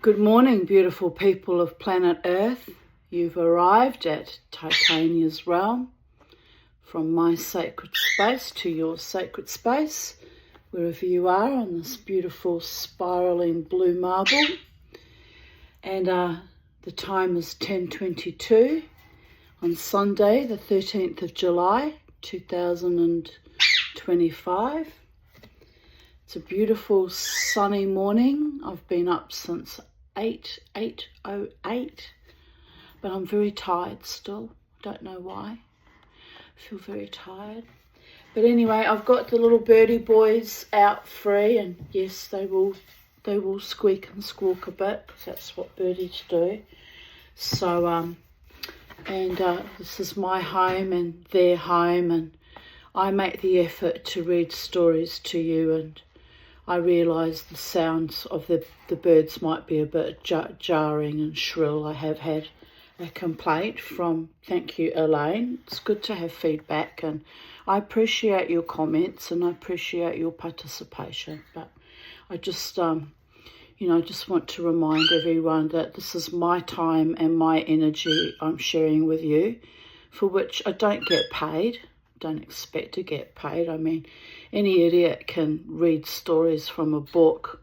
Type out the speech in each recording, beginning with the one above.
Good morning, beautiful people of planet Earth. You've arrived at Titania's realm, from my sacred space to your sacred space, wherever you are on this beautiful spiraling blue marble. And the time is 10:22 on Sunday, the 13th of July, 2025. It's a beautiful sunny morning. I've been up since 8:08, but I'm very tired still. Don't know why. I feel very tired. But anyway, I've got the little birdie boys out free, and yes, they will squeak and squawk a bit, because that's what birdies do. So this is my home and their home, and I make the effort to read stories to you, and I realise the sounds of the birds might be a bit jarring and shrill. I have had a complaint from, thank you, Elaine. It's good to have feedback, and I appreciate your comments and I appreciate your participation. But I just, just want to remind everyone that this is my time and my energy I'm sharing with you, for which I don't get paid. Don't expect to get paid. I mean, any idiot can read stories from a book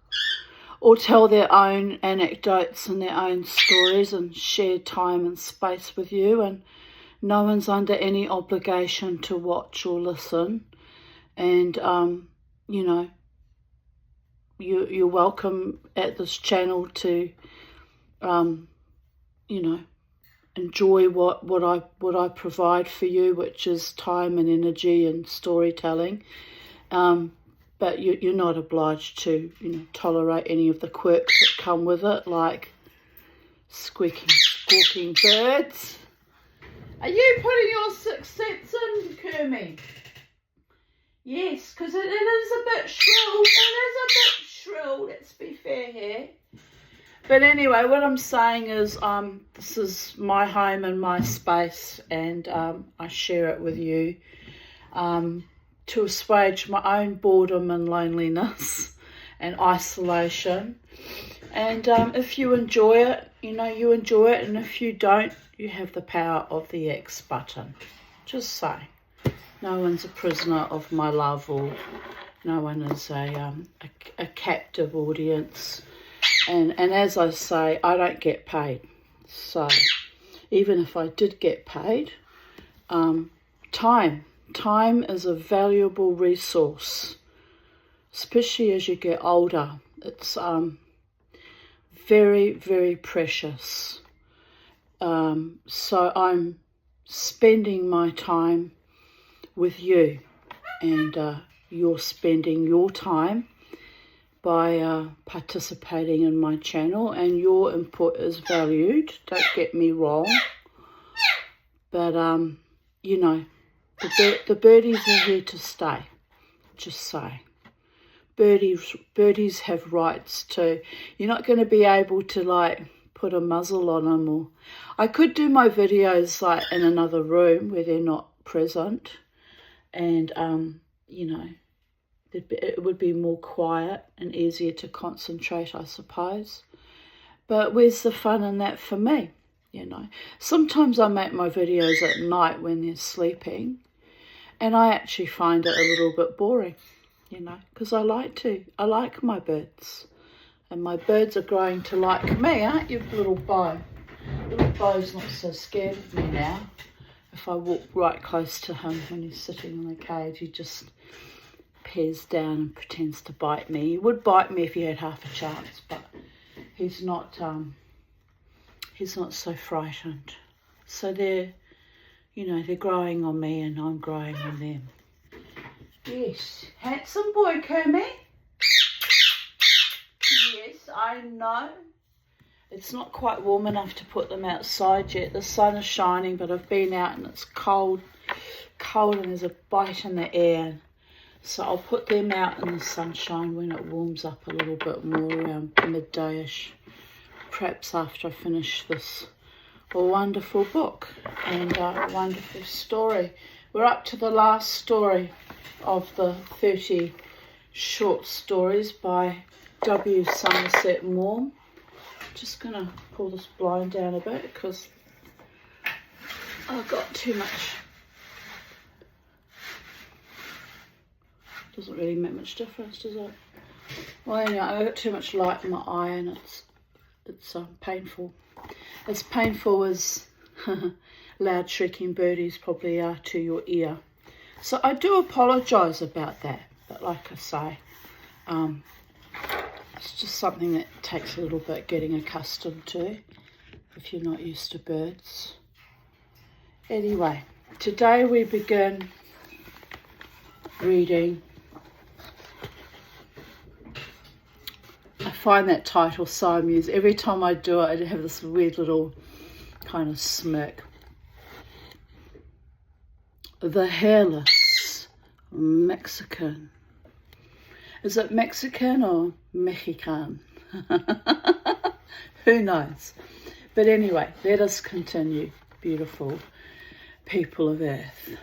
or tell their own anecdotes and their own stories and share time and space with you, and no one's under any obligation to watch or listen. And you're welcome at this channel to enjoy what I provide for you, which is time and energy and storytelling. But you're not obliged to tolerate any of the quirks that come with it, like squeaking, squawking birds. Are you putting your 6 cents in, Kermie? Yes, because it is a bit shrill. It is a bit shrill, let's be fair here. But anyway, what I'm saying is this is my home and my space, and I share it with you to assuage my own boredom and loneliness and isolation. And if you enjoy it, you enjoy it, and if you don't, you have the power of the X button. Just say. No one's a prisoner of my love, or no one is a captive audience. And as I say, I don't get paid. So even if I did get paid, time is a valuable resource, especially as you get older. It's very, very precious. So I'm spending my time with you, and you're spending your time by participating in my channel, and your input is valued, don't get me wrong. But the birdies are here to stay, just say. Birdies have rights too. You're not going to be able to put a muzzle on them, or I could do my videos in another room where they're not present, and it would be more quiet and easier to concentrate, I suppose. But where's the fun in that for me? Sometimes I make my videos at night when they're sleeping, and I actually find it a little bit boring, because I like my birds, and my birds are growing to like me, aren't you, little Bo? Little Bo's not so scared of me now. If I walk right close to him when he's sitting in the cage, he just peers down and pretends to bite me. He would bite me if he had half a chance, but he's not so frightened. So they're growing on me, and I'm growing on them. Yes, handsome boy, Kermie. Yes, I know. It's not quite warm enough to put them outside yet. The sun is shining, but I've been out and it's cold, and there's a bite in the air. So I'll put them out in the sunshine when it warms up a little bit more, around midday-ish, perhaps after I finish this wonderful book and a wonderful story. We're up to the last story of the 30 short stories by W. Somerset Maugham. Just going to pull this blind down a bit because I've got too much. Doesn't really make much difference, does it? Well, anyway, I've got too much light in my eye and it's painful. As painful as loud shrieking birdies probably are to your ear. So I do apologise about that. But like I say, it's just something that takes a little bit getting accustomed to if you're not used to birds. Anyway, today we begin reading. I find that title so amusing. Every time I do it, I have this weird little kind of smirk. The Hairless, Mexican. Is it Mexican or Mexican? Who knows? But anyway, let us continue, beautiful people of Earth.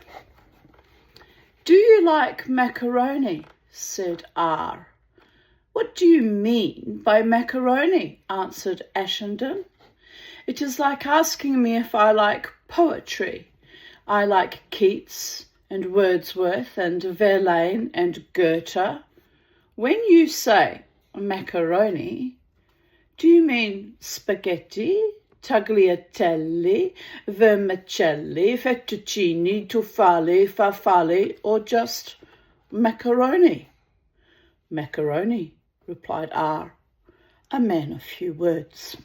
Do you like macaroni? Said R. What do you mean by macaroni? Answered Ashenden. It is like asking me if I like poetry. I like Keats and Wordsworth and Verlaine and Goethe. When you say macaroni, do you mean spaghetti, tagliatelle, vermicelli, fettuccine, tufali, farfalle, or just macaroni? Macaroni, replied R, a man of few words.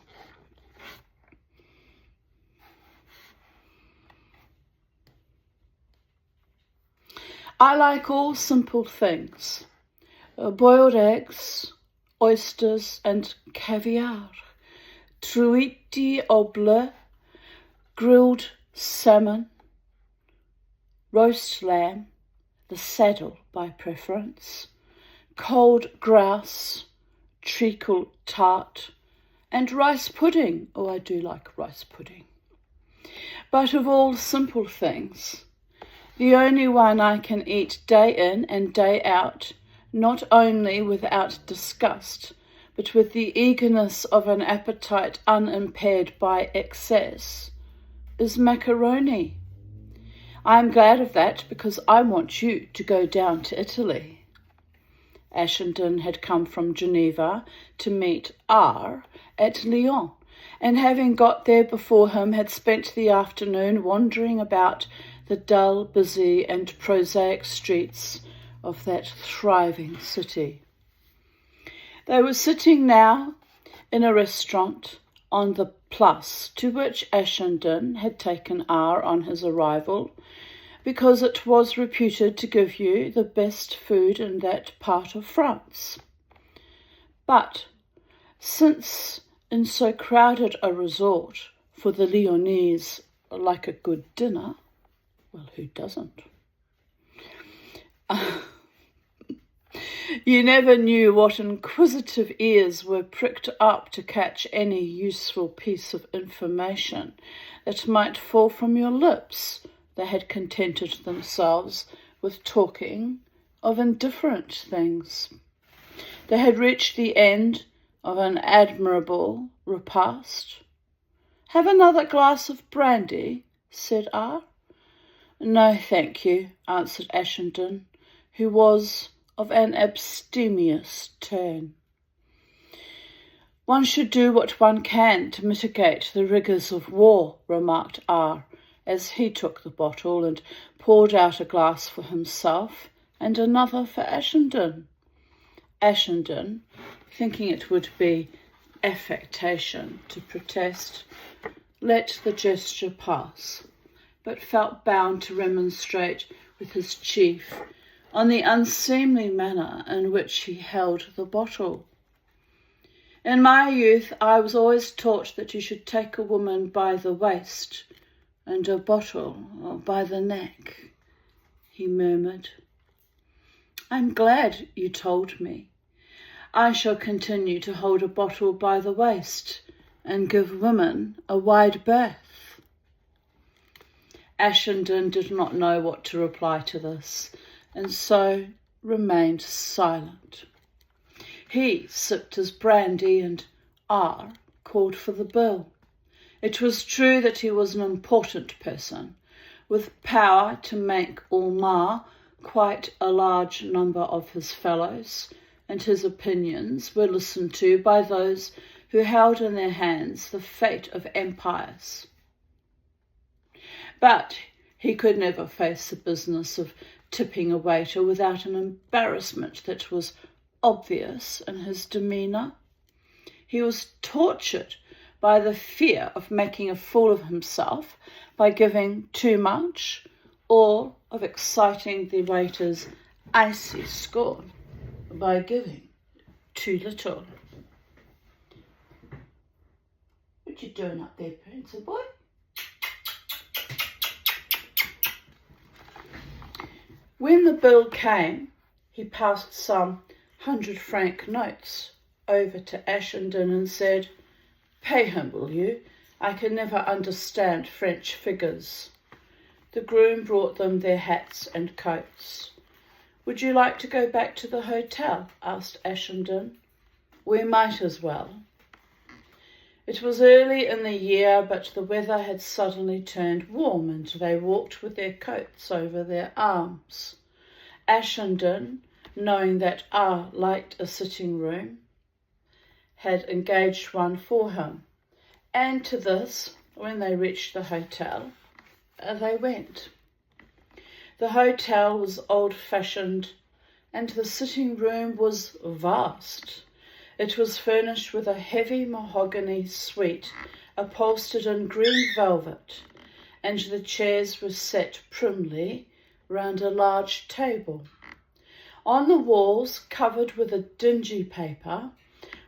I like all simple things. Boiled eggs, oysters and caviar, truite au bleu, grilled salmon, roast lamb, the saddle by preference, cold grouse, treacle tart, and rice pudding. Oh, I do like rice pudding. But of all simple things, the only one I can eat day in and day out, not only without disgust, but with the eagerness of an appetite unimpaired by excess, is macaroni. I am glad of that because I want you to go down to Italy. Ashenden had come from Geneva to meet R at Lyon, and having got there before him, had spent the afternoon wandering about the dull, busy and prosaic streets of that thriving city. They were sitting now in a restaurant on the Place, to which Ashenden had taken R on his arrival, because it was reputed to give you the best food in that part of France. But since in so crowded a resort for the Lyonnese like a good dinner, well, who doesn't? You never knew what inquisitive ears were pricked up to catch any useful piece of information that might fall from your lips. They had contented themselves with talking of indifferent things. They had reached the end of an admirable repast. Have another glass of brandy? Said R. No, thank you, answered Ashenden, who was of an abstemious turn. One should do what one can to mitigate the rigours of war, remarked R, as he took the bottle and poured out a glass for himself and another for Ashenden. Ashenden, thinking it would be affectation to protest, let the gesture pass, but felt bound to remonstrate with his chief on the unseemly manner in which he held the bottle. In my youth, I was always taught that you should take a woman by the waist and a bottle by the neck, he murmured. I'm glad you told me. I shall continue to hold a bottle by the waist and give women a wide berth. Ashenden did not know what to reply to this, and so remained silent. He sipped his brandy, and R called for the bill. It was true that he was an important person, with power to make or mar quite a large number of his fellows, and his opinions were listened to by those who held in their hands the fate of empires. But he could never face the business of tipping a waiter without an embarrassment that was obvious in his demeanour. He was tortured by the fear of making a fool of himself by giving too much, or of exciting the waiter's icy scorn by giving too little. What you doing up there, Prince boy? When the bill came, he passed some 100-franc notes over to Ashenden and said, "Pay him, will you? I can never understand French figures." The groom brought them their hats and coats. "Would you like to go back to the hotel?" asked Ashenden. "We might as well." It was early in the year, but the weather had suddenly turned warm, and they walked with their coats over their arms. Ashenden, knowing that R liked a sitting room, had engaged one for him, and to this, when they reached the hotel, they went. The hotel was old-fashioned, and the sitting room was vast. It was furnished with a heavy mahogany suite upholstered in green velvet, and the chairs were set primly round a large table. On the walls, covered with a dingy paper,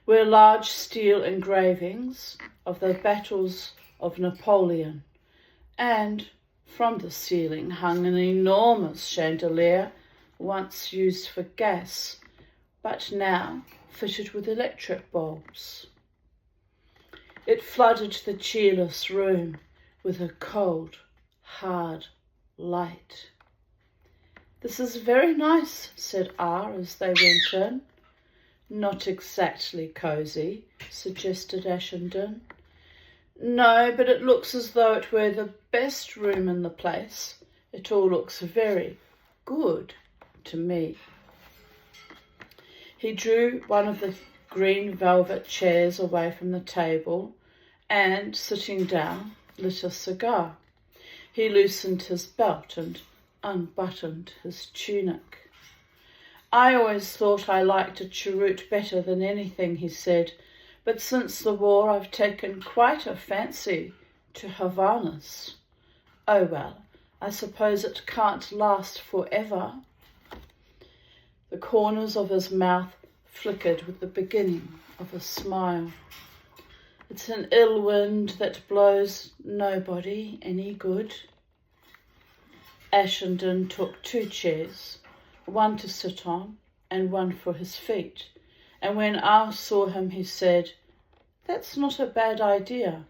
were large steel engravings of the battles of Napoleon, and from the ceiling hung an enormous chandelier, once used for gas, but now fitted with electric bulbs. It flooded the cheerless room with a cold, hard light. "This is very nice," said R as they went in. "Not exactly cosy," suggested Ashenden. "No, but it looks as though it were the best room in the place. It all looks very good to me." He drew one of the green velvet chairs away from the table and, sitting down, lit a cigar. He loosened his belt and unbuttoned his tunic. "I always thought I liked a cheroot better than anything," he said, "but since the war I've taken quite a fancy to Havanas. Oh well, I suppose it can't last forever." The corners of his mouth flickered with the beginning of a smile. "It's an ill wind that blows nobody any good." Ashenden took 2 chairs, one to sit on and one for his feet, and when R saw him he said, "That's not a bad idea,"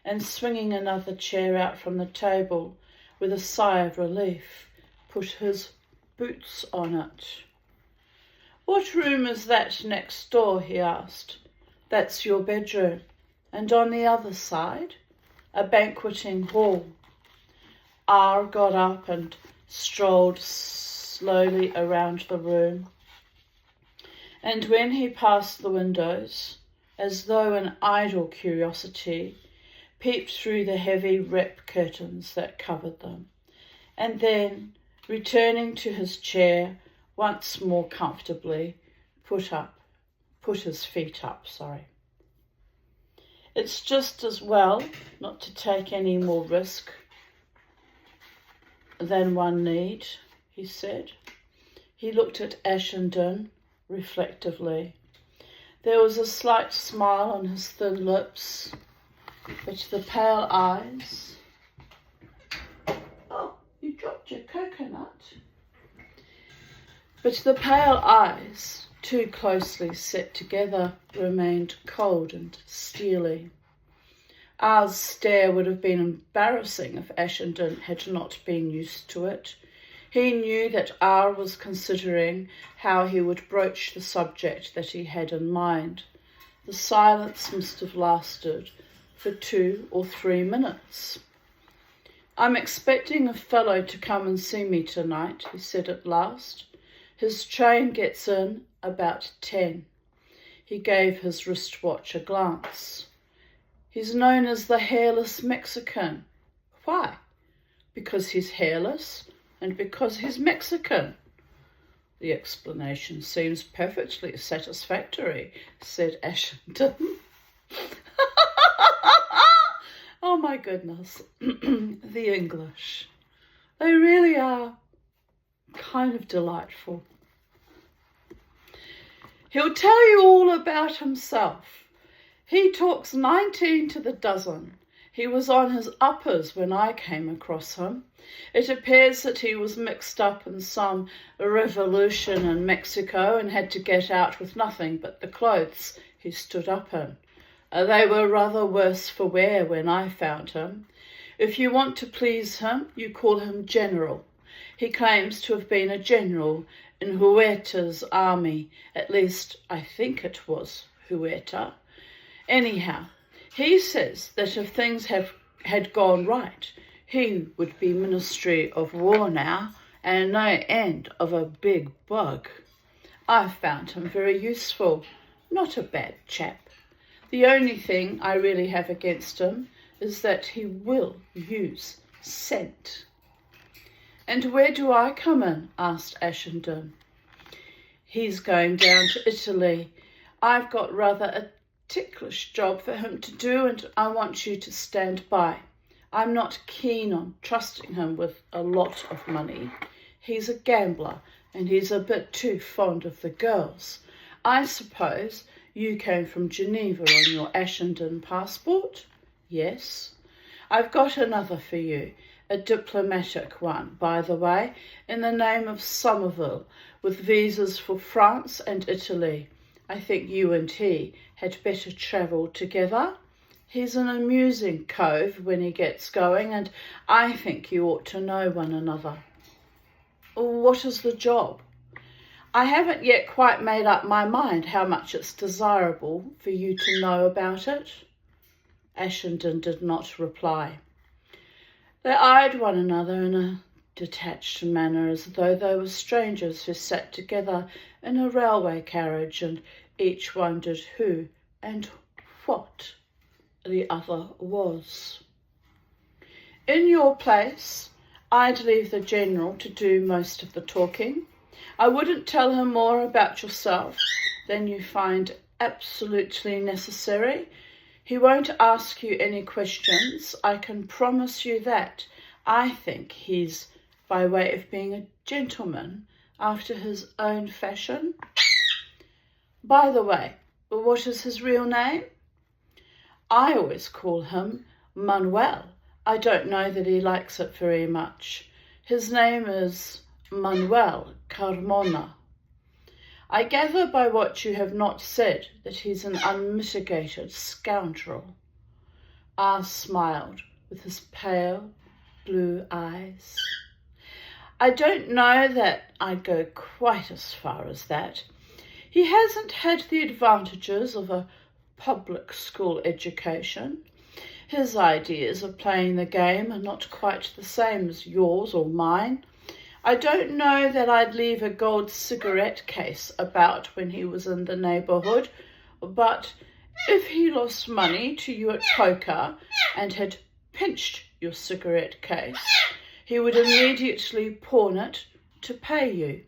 and swinging another chair out from the table with a sigh of relief, put his boots on it. "What room is that next door?" he asked. "That's your bedroom. And on the other side, a banqueting hall." R got up and strolled slowly around the room, and when he passed the windows, as though an idle curiosity, peeped through the heavy rep curtains that covered them, and then, returning to his chair, once more comfortably, put his feet up. "It's just as well not to take any more risk than one need," he said. He looked at Ashenden reflectively. There was a slight smile on his thin lips, but the pale eyes... "Oh, you dropped your coconut." But the pale eyes, too closely set together, remained cold and steely. R's stare would have been embarrassing if Ashenden had not been used to it. He knew that R was considering how he would broach the subject that he had in mind, The silence must have lasted for 2 or 3 minutes. "I'm expecting a fellow to come and see me tonight," he said at last. "His train gets in about 10. He gave his wristwatch a glance. "He's known as the Hairless Mexican." "Why?" "Because he's hairless and because he's Mexican." "The explanation seems perfectly satisfactory," said Ashington. Oh my goodness, the English. They really are kind of delightful. "He'll tell you all about himself. He talks 19 to the dozen. He was on his uppers when I came across him. It appears that he was mixed up in some revolution in Mexico and had to get out with nothing but the clothes he stood up in. They were rather worse for wear when I found him. If you want to please him, you call him General. He claims to have been a general in Huerta's army. At least, I think it was Huerta. Anyhow, he says that if things had gone right, he would be Ministry of War now, and no end of a big bug. I found him very useful. Not a bad chap. The only thing I really have against him is that he will use scent." "And where do I come in?" asked Ashington. "He's going down to Italy. I've got rather a ticklish job for him to do, and I want you to stand by. I'm not keen on trusting him with a lot of money. He's a gambler, and he's a bit too fond of the girls. I suppose you came from Geneva on your Ashington passport?" "Yes." "I've got another for you, a diplomatic one, by the way, in the name of Somerville, with visas for France and Italy. I think you and he had better travel together. He's an amusing cove when he gets going, and I think you ought to know one another." "What is the job?" "I haven't yet quite made up my mind how much it's desirable for you to know about it." Ashington did not reply. They eyed one another in a detached manner, as though they were strangers who sat together in a railway carriage and each wondered who and what the other was. "In your place, I'd leave the General to do most of the talking. I wouldn't tell him more about yourself than you find absolutely necessary. He won't ask you any questions, I can promise you that. I think he's, by way of being a gentleman, after his own fashion. By the way, what is his real name?" "I always call him Manuel. I don't know that he likes it very much. His name is Manuel Carmona. I gather by what you have not said that he's an unmitigated scoundrel." Ah smiled with his pale blue eyes. "I don't know that I'd go quite as far as that. He hasn't had the advantages of a public school education. His ideas of playing the game are not quite the same as yours or mine. I don't know that I'd leave a gold cigarette case about when he was in the neighbourhood, but if he lost money to you at poker and had pinched your cigarette case, he would immediately pawn it to pay you.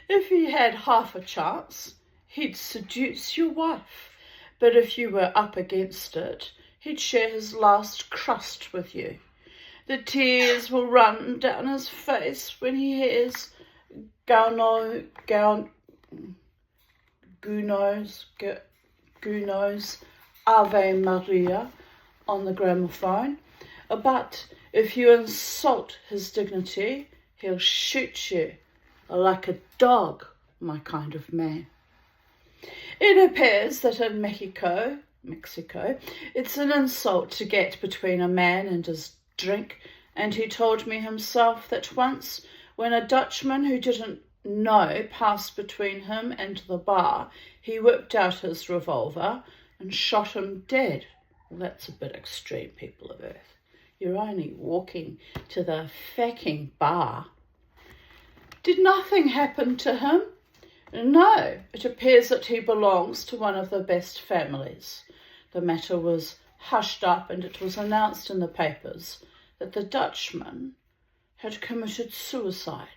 If he had half a chance, he'd seduce your wife, but if you were up against it, he'd share his last crust with you. The tears will run down his face when he hears Gounod's Ave Maria on the gramophone. But if you insult his dignity, he'll shoot you like a dog, my kind of man. It appears that in Mexico, it's an insult to get between a man and his drink, and he told me himself that once, when a Dutchman who didn't no passed between him and the bar, he whipped out his revolver and shot him dead. Well, that's a bit extreme, people of Earth. You're only walking to the fucking bar. Did nothing happen to him? No, it appears that he belongs to one of the best families. The matter was hushed up and it was announced in the papers that the Dutchman had committed suicide.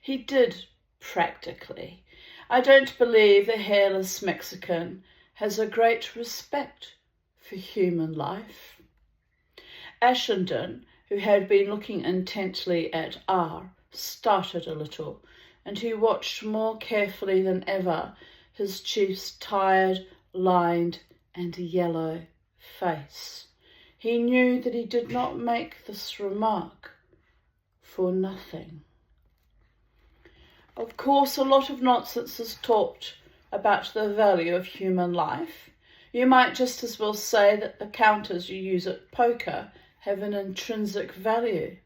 He did, practically. I don't believe the hairless Mexican has a great respect for human life. Ashenden, who had been looking intently at R, started a little, and he watched more carefully than ever his chief's tired, lined, and yellow face. He knew that he did not make this remark for nothing. Of course, a lot of nonsense is talked about the value of human life. You might just as well say that the counters you use at poker have an intrinsic value.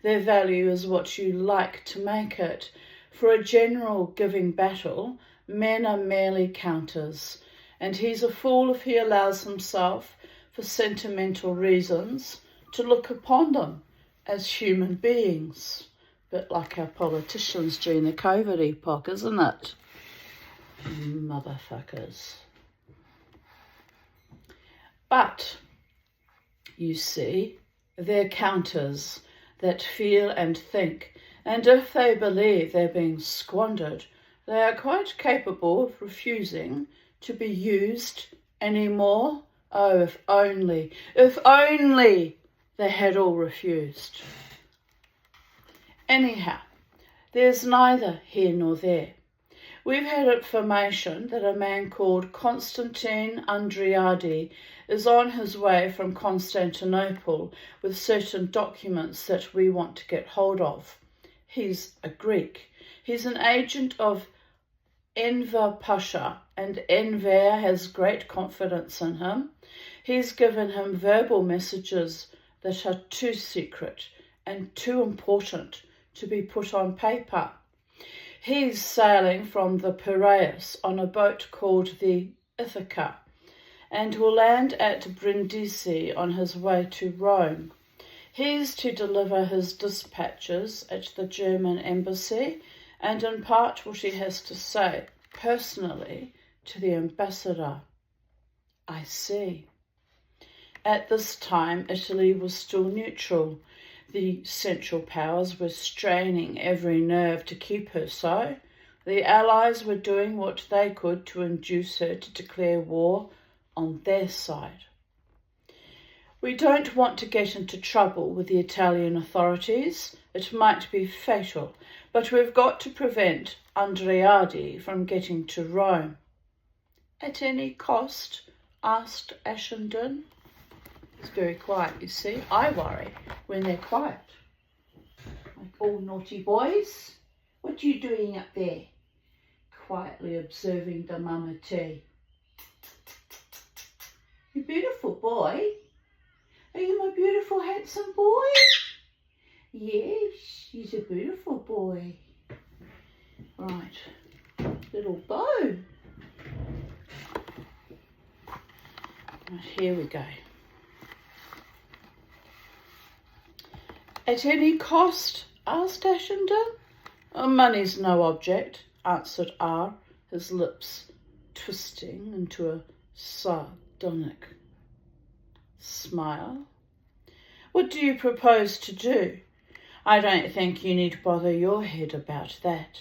Their value is what you like to make it. For a general giving battle, men are merely counters, and he's a fool if he allows himself, for sentimental reasons, to look upon them as human beings. Bit like our politicians during the COVID epoch, isn't it? Motherfuckers. But, you see, they're counters that feel and think, and if they believe they're being squandered, they are quite capable of refusing to be used anymore. Oh, if only they had all refused. Anyhow, there's neither here nor there. We've had information that a man called Constantine Andriadi is on his way from Constantinople with certain documents that we want to get hold of. He's a Greek. He's an agent of Enver Pasha, and Enver has great confidence in him. He's given him verbal messages that are too secret and too important to be put on paper. He's sailing from the Piraeus on a boat called the Ithaca and will land at Brindisi on his way to Rome. He's to deliver his dispatches at the German embassy and impart what he has to say personally to the ambassador. I see. At this time, Italy was still neutral. The Central Powers were straining every nerve to keep her so. The Allies were doing what they could to induce her to declare war on their side. We don't want to get into trouble with the Italian authorities. It might be fatal, but we've got to prevent Andriadi from getting to Rome. At any cost? Asked Ashenden. It's very quiet, you see. I worry when they're quiet. Like all naughty boys. What are you doing up there? Quietly observing the mama tea. You beautiful boy. Are you my beautiful handsome boy? Yes, he's a beautiful boy. Right, little bow. Right, here we go. At any cost? Asked Ashenden. Oh, money's no object, answered R, his lips twisting into a sardonic smile. What do you propose to do? I don't think you need bother your head about that.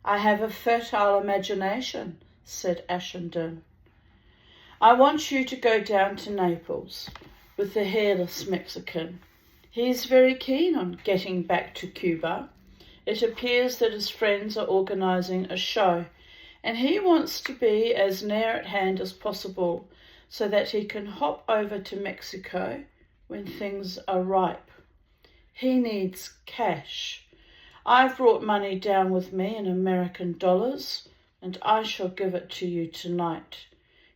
I have a fertile imagination, said Ashenden. I want you to go down to Naples with the hairless Mexican. He's very keen on getting back to Cuba. It appears that his friends are organising a show, and he wants to be as near at hand as possible so that he can hop over to Mexico when things are ripe. He needs cash. I've brought money down with me in American dollars, and I shall give it to you tonight.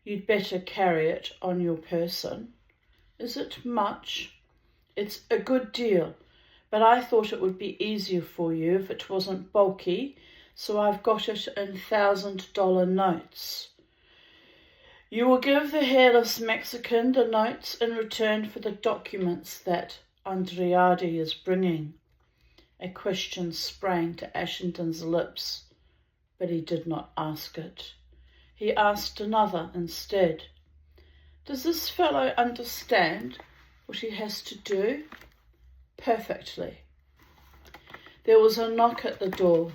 You'd better carry it on your person. Is it much? It's a good deal, but I thought it would be easier for you if it wasn't bulky, so I've got it in $1,000 notes. You will give the hairless Mexican the notes in return for the documents that Andriadi is bringing. A question sprang to Ashington's lips, but he did not ask it. He asked another instead. Does this fellow understand what he has to do? Perfectly. There was a knock at the door.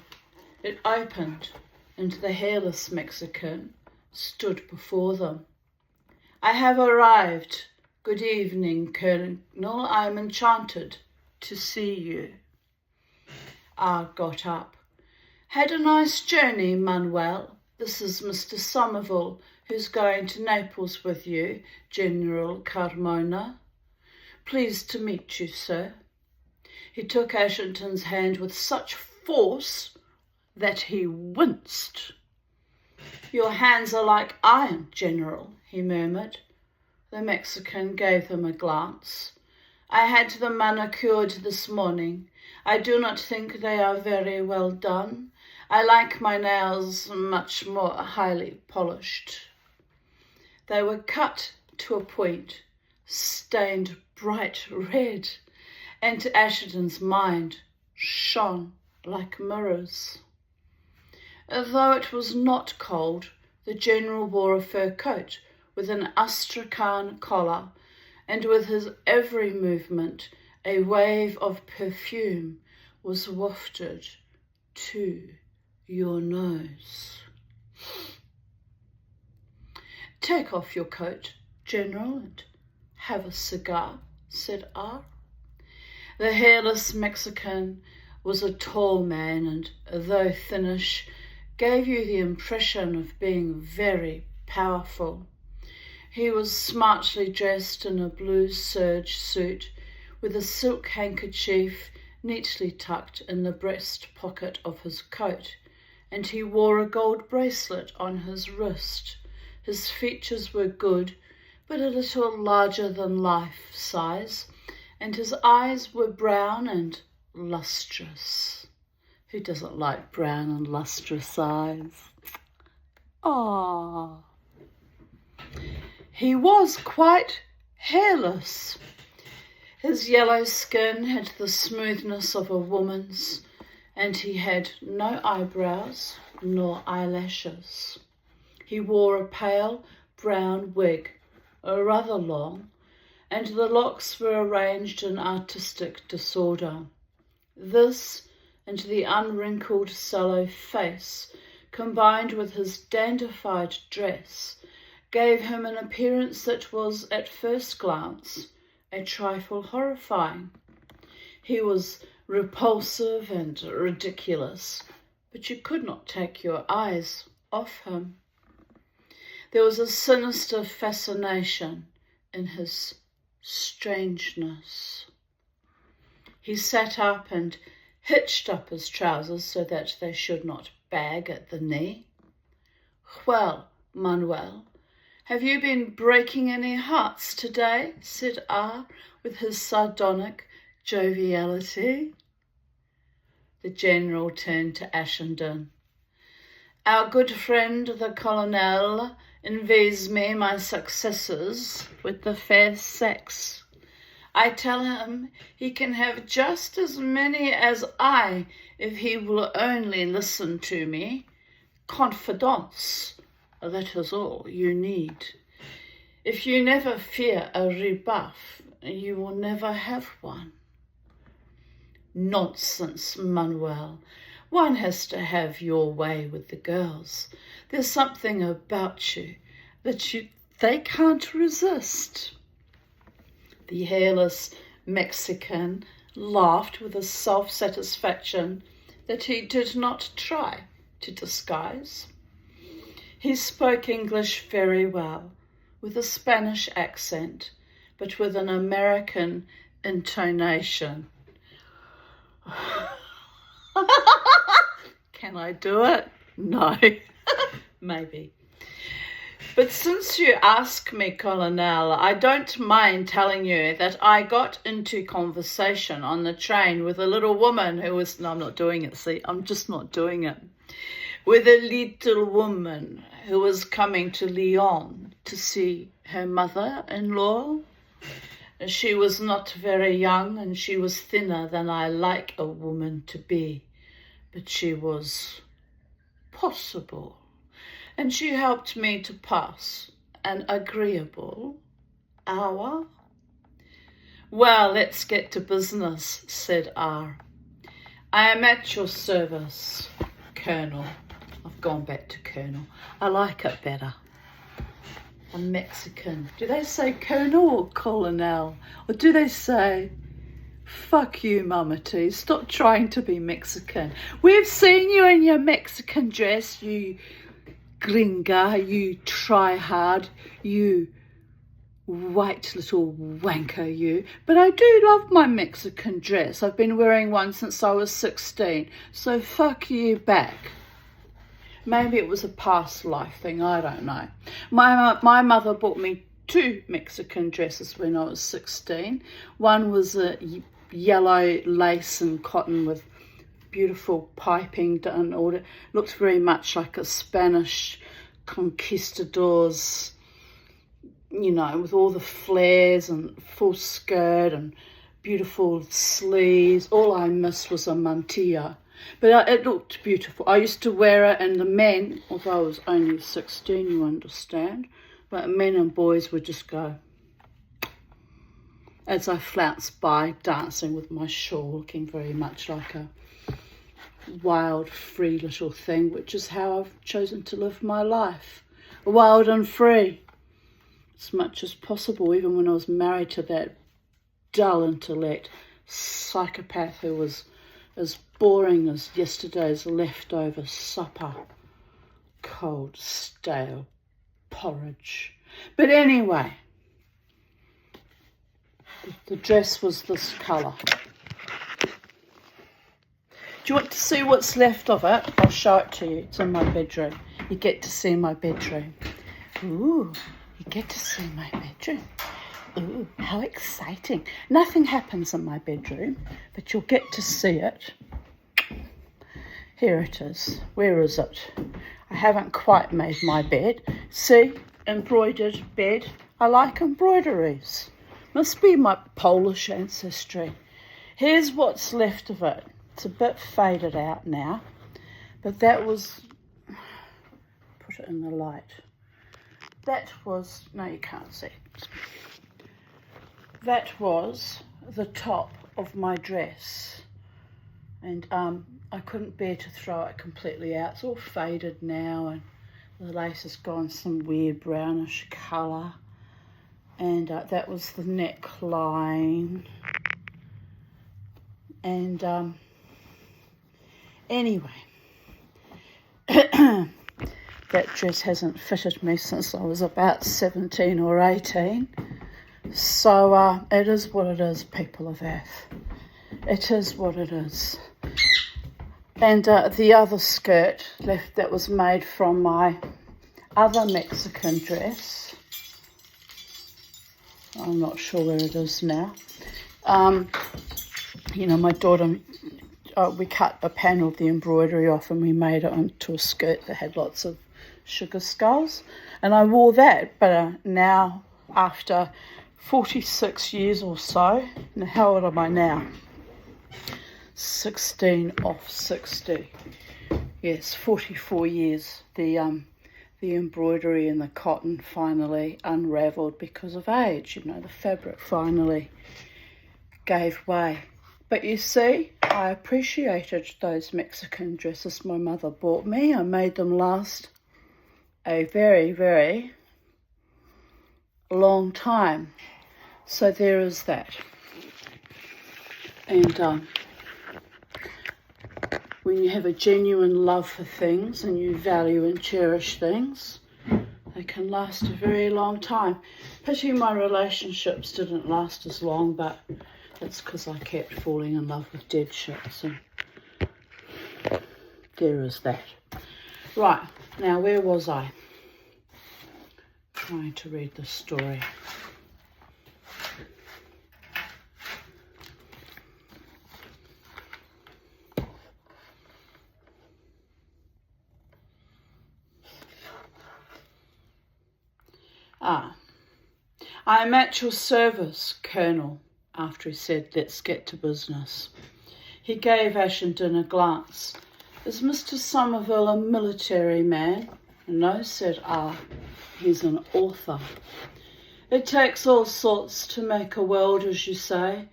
It opened, and the hairless Mexican stood before them. I have arrived. Good evening, Colonel. I am enchanted to see you. Ah got up. Had a nice journey, Manuel. This is Mr. Somerville, who's going to Naples with you, General Carmona. Pleased to meet you, sir. He took Ashington's hand with such force that he winced. Your hands are like iron, General, he murmured. The Mexican gave him a glance. I had them manicured this morning. I do not think they are very well done. I like my nails much more highly polished. They were cut to a point, stained bright red, and to Ashington's mind shone like mirrors. Though it was not cold, the General wore a fur coat with an astrakhan collar, and with his every movement a wave of perfume was wafted to your nose. Take off your coat, General, and have a cigar, said R. The hairless Mexican was a tall man, and though thinnish, gave you the impression of being very powerful. He was smartly dressed in a blue serge suit with a silk handkerchief neatly tucked in the breast pocket of his coat, and he wore a gold bracelet on his wrist. His features were good, but a little larger than life size, and his eyes were brown and lustrous. Who doesn't like brown and lustrous eyes? Ah. He was quite hairless. His yellow skin had the smoothness of a woman's, and he had no eyebrows nor eyelashes. He wore a pale brown wig, rather long, and the locks were arranged in artistic disorder. This and the unwrinkled sallow face, combined with his dandified dress, gave him an appearance that was, at first glance, a trifle horrifying. He was repulsive and ridiculous, but you could not take your eyes off him. There was a sinister fascination in his strangeness. He sat up and hitched up his trousers so that they should not bag at the knee. Well, Manuel, have you been breaking any hearts today? Said R with his sardonic joviality. The General turned to Ashington. Our good friend the Colonel envies me my successes with the fair sex. I tell him he can have just as many as I if he will only listen to me. Confidence, that is all you need. If you never fear a rebuff, you will never have one. Nonsense, Manuel. One has to have your way with the girls. There's something about you that they can't resist. The hairless Mexican laughed with a self-satisfaction that he did not try to disguise. He spoke English very well, with a Spanish accent, but with an American intonation. Can I do it? No. Maybe. But since you ask me, Colonel, I don't mind telling you that I got into conversation on the train with a little woman who was... No, I'm not doing it, see? I'm just not doing it. with a little woman who was coming to Lyon to see her mother-in-law. She was not very young and she was thinner than I like a woman to be, but she was possible, and she helped me to pass an agreeable hour. Well, let's get to business, said R. I am at your service, Colonel. I've gone back to Colonel. I like it better. I'm Mexican. Do they say Colonel or Colonel? Or do they say, fuck you, Mama T, stop trying to be Mexican. We've seen you in your Mexican dress, you gringa, you try hard, you white little wanker, you. But I do love my Mexican dress. I've been wearing one since I was 16, so fuck you back. Maybe it was a past life thing, I don't know. My mother bought me 2 Mexican dresses when I was 16. One was a yellow lace and cotton with beautiful piping done. It looked very much like a Spanish conquistadors, you know, with all the flares and full skirt and beautiful sleeves. All I missed was a mantilla. But it looked beautiful. I used to wear it, and the men, although I was only 16, you understand, but men and boys would just go as I flounced by, dancing with my shawl, looking very much like a wild, free little thing, which is how I've chosen to live my life. Wild and free, as much as possible, even when I was married to that dull intellect psychopath who was as boring as yesterday's leftover supper. Cold, stale porridge. But anyway, the dress was this colour. Do you want to see what's left of it? I'll show it to you. It's in my bedroom. You get to see my bedroom. Ooh, you get to see my bedroom. Ooh, how exciting. Nothing happens in my bedroom, but you'll get to see it. Here it is. Where is it? I haven't quite made my bed. See, embroidered bed. I like embroideries. Must be my Polish ancestry. Here's what's left of it. It's a bit faded out now, but that was, put it in the light. That was, no, you can't see. That was the top of my dress, and I couldn't bear to throw it completely out. It's all faded now, and the lace has gone some weird brownish colour, and that was the neckline, and anyway, that dress hasn't fitted me since I was about 17 or 18. So it is what it is, people of Earth. It is what it is. And the other skirt left that was made from my other Mexican dress. I'm not sure where it is now. You know, my daughter, we cut a panel of the embroidery off and we made it into a skirt that had lots of sugar skulls. And I wore that, but now after 46 years or so, and how old am I now? 16 off 60. Yes, 44 years. The embroidery and the cotton finally unravelled because of age. You know, the fabric finally gave way. But you see, I appreciated those Mexican dresses my mother bought me. I made them last a very, very long time. So there is that. And when you have a genuine love for things and you value and cherish things, they can last a very long time. Pity my relationships didn't last as long, but that's because I kept falling in love with dead shit. So there is that. Right, now where was I? Trying to read the story. Ah, I am at your service, Colonel, after he said, let's get to business. He gave Ashenden a glance. Is Mr. Somerville a military man? No, said R. He's an author. It takes all sorts to make a world, as you say.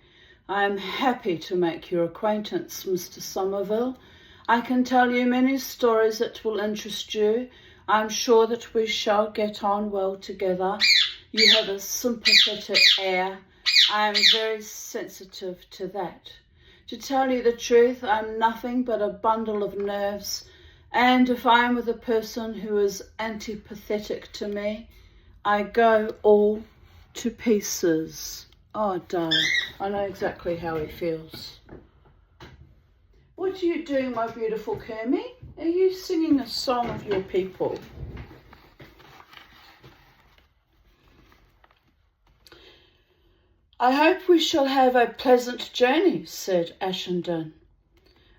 I am happy to make your acquaintance, Mr. Somerville. I can tell you many stories that will interest you. I am sure that we shall get on well together. You have a sympathetic air. I am very sensitive to that. To tell you the truth, I am nothing but a bundle of nerves, and if I am with a person who is antipathetic to me, I go all to pieces. Oh, darling, I know exactly how he feels. What are you doing, my beautiful Kermie? Are you singing a song of your people? I hope we shall have a pleasant journey, said Ashenden.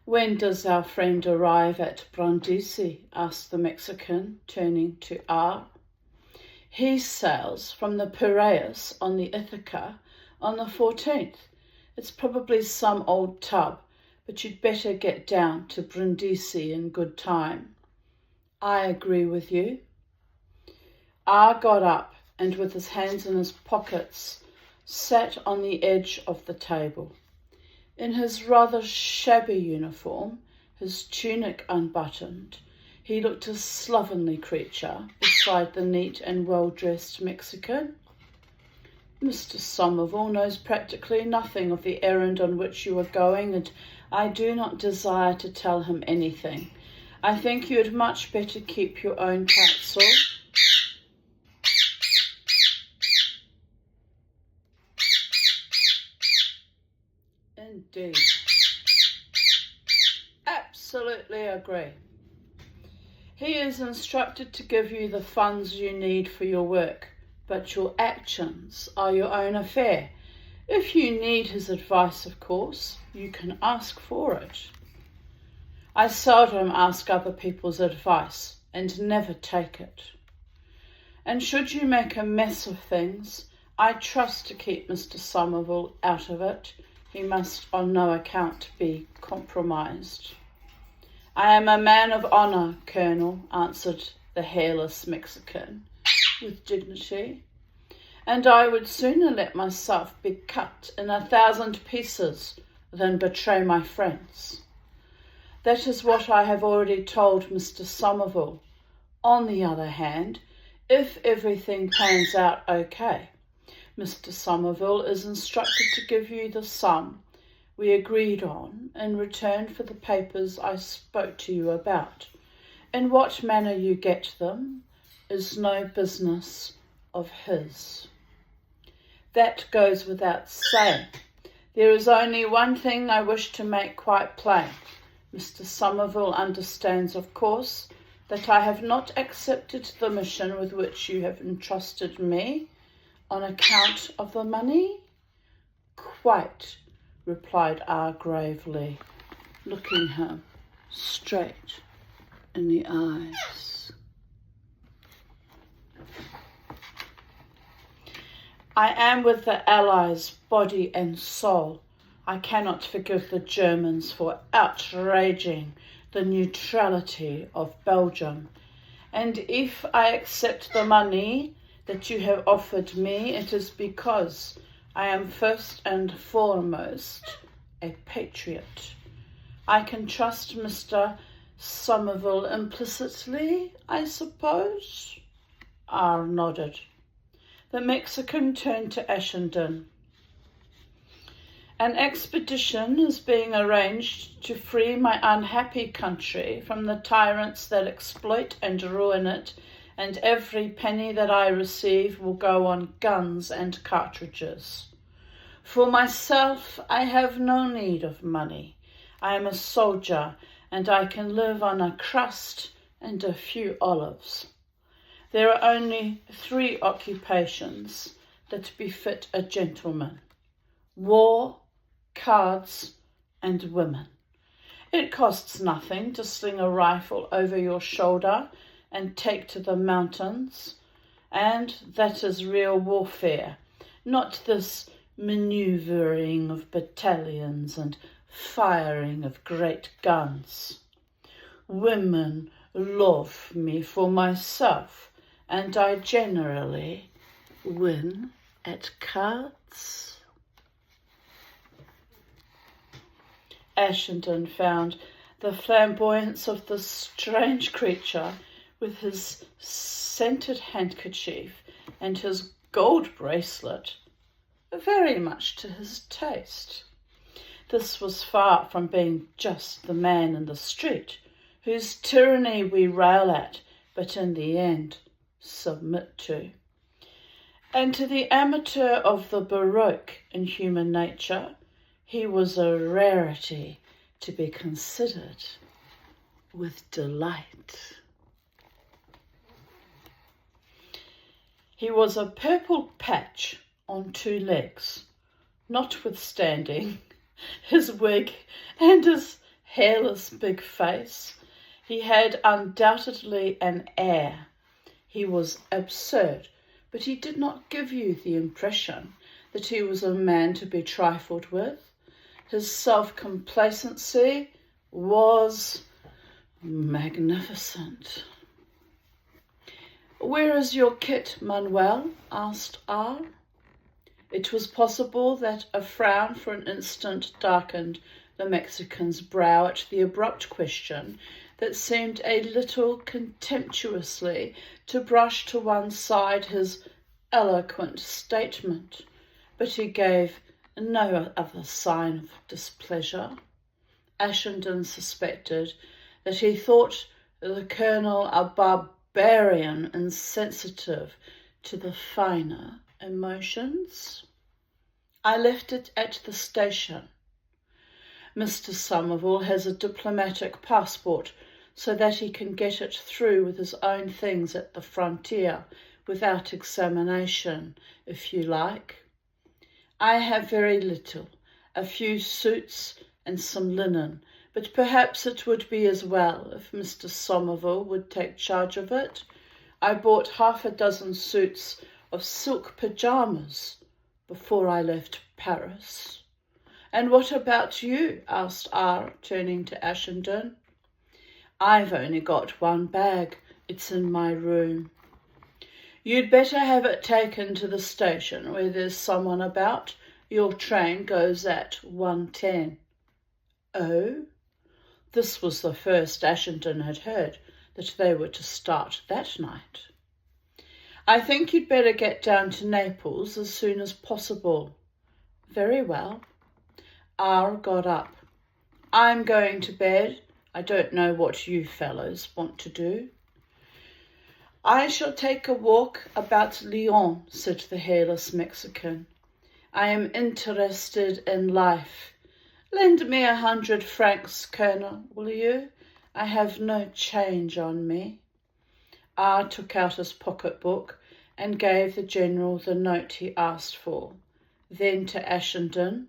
When does our friend arrive at Brindisi? Asked the Mexican, turning to R. He sails from the Piraeus on the Ithaca on the 14th. It's probably some old tub, but you'd better get down to Brindisi in good time. I agree with you. R got up and, with his hands in his pockets, sat on the edge of the table. In his rather shabby uniform, his tunic unbuttoned, he looked a slovenly creature beside the neat and well-dressed Mexican. Mr. Somerville knows practically nothing of the errand on which you are going, and I do not desire to tell him anything. I think you had much better keep your own counsel. Indeed. Absolutely agree. He is instructed to give you the funds you need for your work, but your actions are your own affair. If you need his advice, of course, you can ask for it. I seldom ask other people's advice and never take it. And should you make a mess of things, I trust to keep Mr. Somerville out of it. He must on no account be compromised. I am a man of honour, Colonel, answered the hairless Mexican with dignity, and I would sooner let myself be cut in 1,000 pieces than betray my friends. That is what I have already told Mr. Somerville. On the other hand, if everything pans out okay, Mr. Somerville is instructed to give you the sum we agreed on in return for the papers I spoke to you about. In what manner you get them is no business of his. That goes without saying. There is only one thing I wish to make quite plain. Mr. Somerville understands, of course, that I have not accepted the mission with which you have entrusted me on account of the money? Quite, replied R gravely, looking her straight in the eyes. I am with the Allies, body and soul. I cannot forgive the Germans for outraging the neutrality of Belgium. And if I accept the money that you have offered me, it is because I am first and foremost a patriot. I can trust Mr. Somerville implicitly, I suppose? R nodded. The Mexican turned to Ashenden. An expedition is being arranged to free my unhappy country from the tyrants that exploit and ruin it, and every penny that I receive will go on guns and cartridges. For myself, I have no need of money. I am a soldier, and I can live on a crust and a few olives. There are only 3 occupations that befit a gentleman: war, cards, and women. It costs nothing to sling a rifle over your shoulder and take to the mountains, And that is real warfare, not this manoeuvring of battalions and firing of great guns. Women love me for myself, and I generally win at cards. Ashenden found the flamboyance of this strange creature with his scented handkerchief and his gold bracelet very much to his taste. This was far from being just the man in the street whose tyranny we rail at, but in the end submit to. And to the amateur of the Baroque in human nature, he was a rarity to be considered with delight. He was a purple patch on two legs, notwithstanding his wig and his hairless big face. He had undoubtedly an air. He was absurd, but he did not give you the impression that he was a man to be trifled with. His self-complacency was magnificent. "Where is your kit, Manuel?" asked R. It was possible that a frown for an instant darkened the Mexican's brow at the abrupt question that seemed a little contemptuously to brush to one side his eloquent statement, but he gave no other sign of displeasure. Ashenden suspected that he thought the colonel a barbarian insensitive to the finer emotions. "I left it at the station. Mr. Somerville has a diplomatic passport so that he can get it through with his own things at the frontier without examination, if you like. I have very little, a few suits and some linen, but perhaps it would be as well if Mr. Somerville would take charge of it. I bought 6 suits of silk pyjamas before I left Paris." "And what about you?" asked R, turning to Ashenden. "I've only got one bag. It's in my room." "You'd better have it taken to the station where there's someone about. Your train goes at 1:10. "Oh?" This was the first Ashenden had heard that they were to start that night. "I think you'd better get down to Naples as soon as possible." "Very well." R got up. "I'm going to bed. I don't know what you fellows want to do." "I shall take a walk about Lyon," said the hairless Mexican. "I am interested in life. Lend me 100 francs, Colonel, will you? I have no change on me." R took out his pocketbook and gave the General the note he asked for. Then to Ashenden,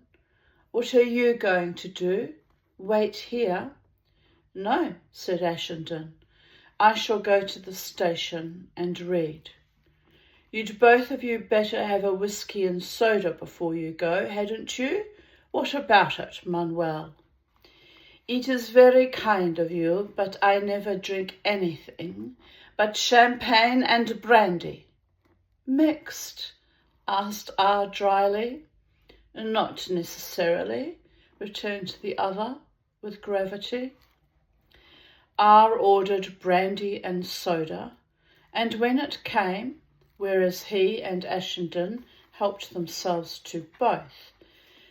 "What are you going to do? Wait here?" "No," said Ashenden. "I shall go to the station and read." "You'd both of you better have a whisky and soda before you go, hadn't you? What about it, Manuel?" "It is very kind of you, but I never drink anything but champagne and brandy." "Mixed?" asked R dryly. "Not necessarily," returned the other with gravity. R ordered brandy and soda, and when it came, whereas he and Ashenden helped themselves to both,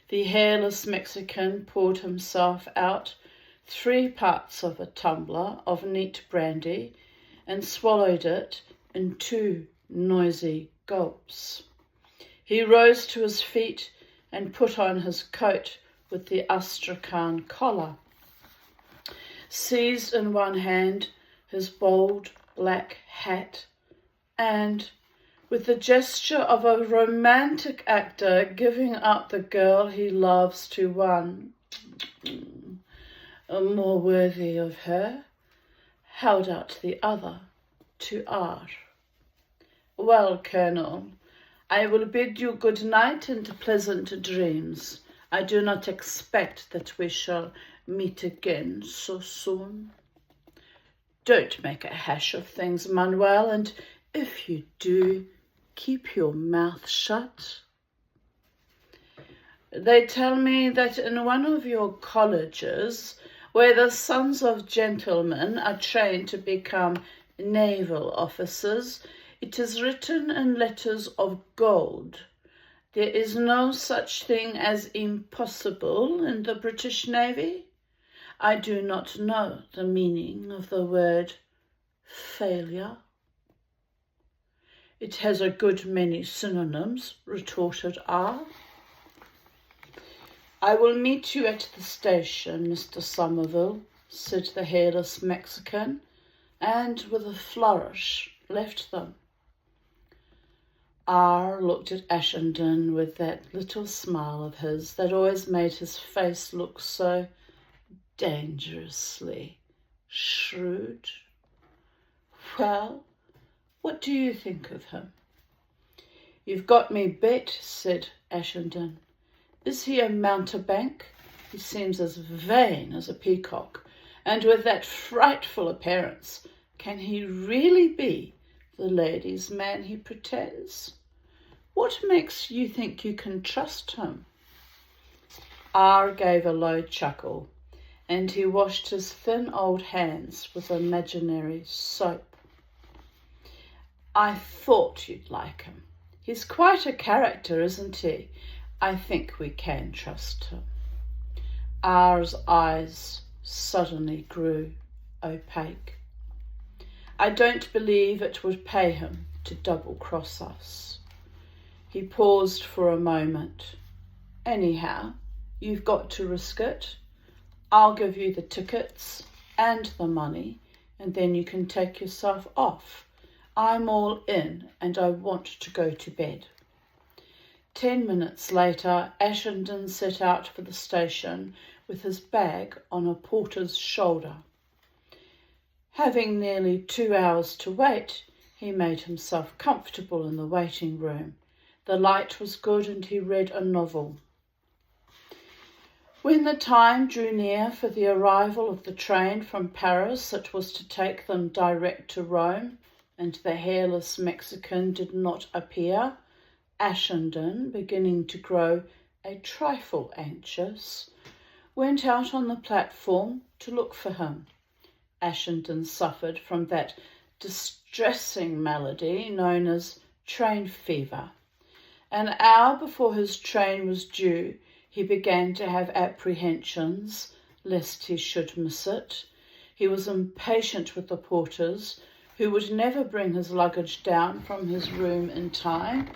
the hairless Mexican poured himself out 3 parts of a tumbler of neat brandy and swallowed it in 2 noisy gulps. He rose to his feet and put on his coat with the astrakhan collar, seized in one hand his bold black hat, and, with the gesture of a romantic actor giving up the girl he loves to one more worthy of her, held out the other to R. Well, Colonel, I will bid you good night and pleasant dreams. I do not expect that we shall meet again so soon. Don't make a hash of things, Manuel, and if you do, keep your mouth shut. They tell me that in one of your colleges, where the sons of gentlemen are trained to become naval officers, it is written in letters of gold. There is no such thing as impossible in the British Navy. I do not know the meaning of the word failure. It has a good many synonyms, retorted R. I will meet you at the station, Mr. Somerville, said the hairless Mexican, and with a flourish left them. R looked at Ashenden with that little smile of his that always made his face look so dangerously shrewd. Well, what do you think of him? You've got me bet, said Ashenden. Is he a mountebank? He seems as vain as a peacock, and with that frightful appearance, can he really be the ladies' man he pretends? What makes you think you can trust him? R gave a low chuckle, and he washed his thin old hands with imaginary soap. I thought you'd like him. He's quite a character, isn't he? I think we can trust him. R's eyes suddenly grew opaque. I don't believe it would pay him to double-cross us. He paused for a moment. Anyhow, you've got to risk it. I'll give you the tickets and the money, and then you can take yourself off. I'm all in, and I want to go to bed. 10 minutes later, Ashenden set out for the station with his bag on a porter's shoulder. Having nearly 2 hours to wait, he made himself comfortable in the waiting room. The light was good and he read a novel. When the time drew near for the arrival of the train from Paris that was to take them direct to Rome, and the hairless Mexican did not appear, Ashenden, beginning to grow a trifle anxious, went out on the platform to look for him. Ashenden suffered from that distressing malady known as train fever. An hour before his train was due, he began to have apprehensions lest he should miss it. He was impatient with the porters, who would never bring his luggage down from his room in time.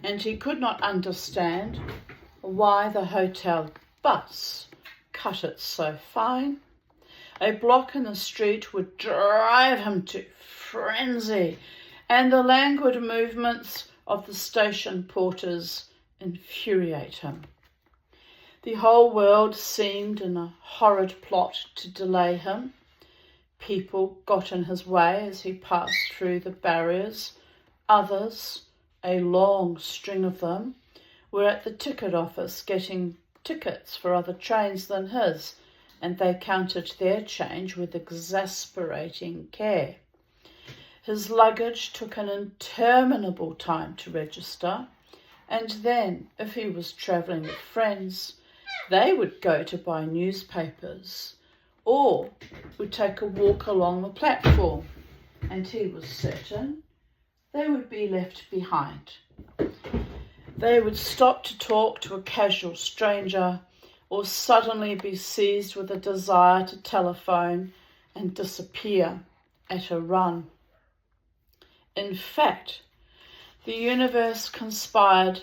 And he could not understand why the hotel bus cut it so fine. A block in the street would drive him to frenzy, and the languid movements of the station porters infuriate him. The whole world seemed in a horrid plot to delay him. People got in his way as he passed through the barriers. Others, a long string of them, were at the ticket office getting tickets for other trains than his, and they counted their change with exasperating care. His luggage took an interminable time to register, and then, if he was travelling with friends, they would go to buy newspapers or would take a walk along the platform, and he was certain they would be left behind. They would stop to talk to a casual stranger or suddenly be seized with a desire to telephone and disappear at a run. In fact, the universe conspired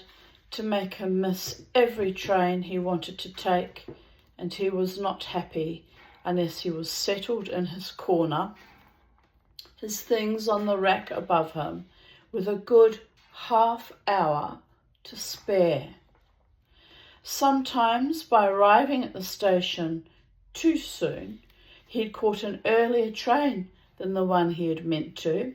to make him miss every train he wanted to take, and he was not happy unless he was settled in his corner, his things on the rack above him, with a good half hour to spare. Sometimes, by arriving at the station too soon. He'd caught an earlier train than the one he had meant to,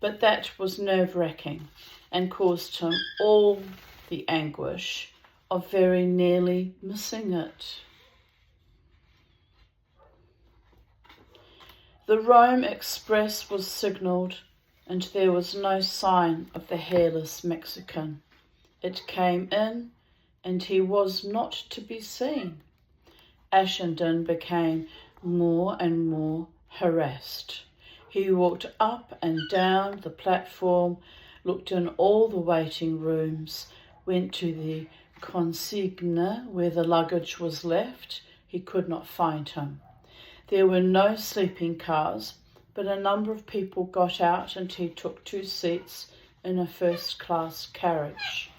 but that was nerve-wracking and caused him all the anguish of very nearly missing it. The Rome Express was signalled, and there was no sign of the hairless Mexican. It came in, and he was not to be seen. Ashenden became more and more harassed. He walked up and down the platform, looked in all the waiting rooms, went to the consigne where the luggage was left. He could not find him. There were no sleeping cars, but a number of people got out and he took 2 seats in a first-class carriage.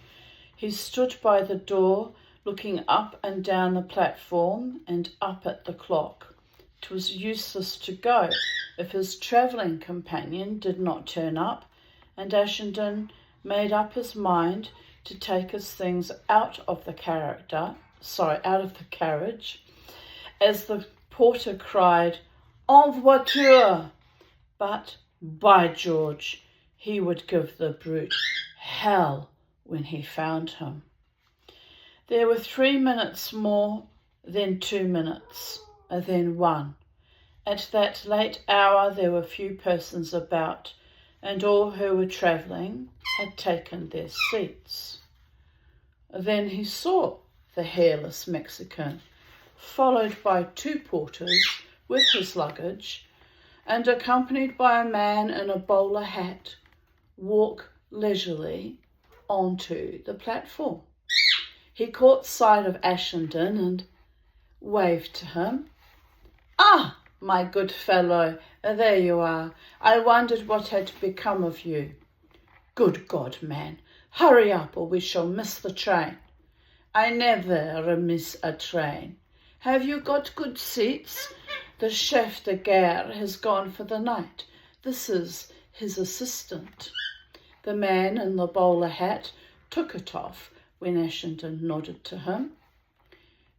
He stood by the door, looking up and down the platform and up at the clock. It was useless to go if his travelling companion did not turn up, and Ashenden made up his mind to take his things out of the carriage, as the porter cried, "En voiture!" But, by George, he would give the brute hell when he found him. There were 3 minutes more, then 2 minutes, then 1. At that late hour there were few persons about, and all who were travelling had taken their seats. Then he saw the hairless Mexican, followed by 2 porters with his luggage, and accompanied by a man in a bowler hat, walk leisurely onto the platform. He caught sight of Ashenden and waved to him. "Ah, my good fellow, there you are. I wondered what had become of you. Good God, man, hurry up or we shall miss the train." "I never miss a train." "Have you got good seats?" "The chef de gare has gone for the night. This is his assistant." The man in the bowler hat took it off when Ashenden nodded to him.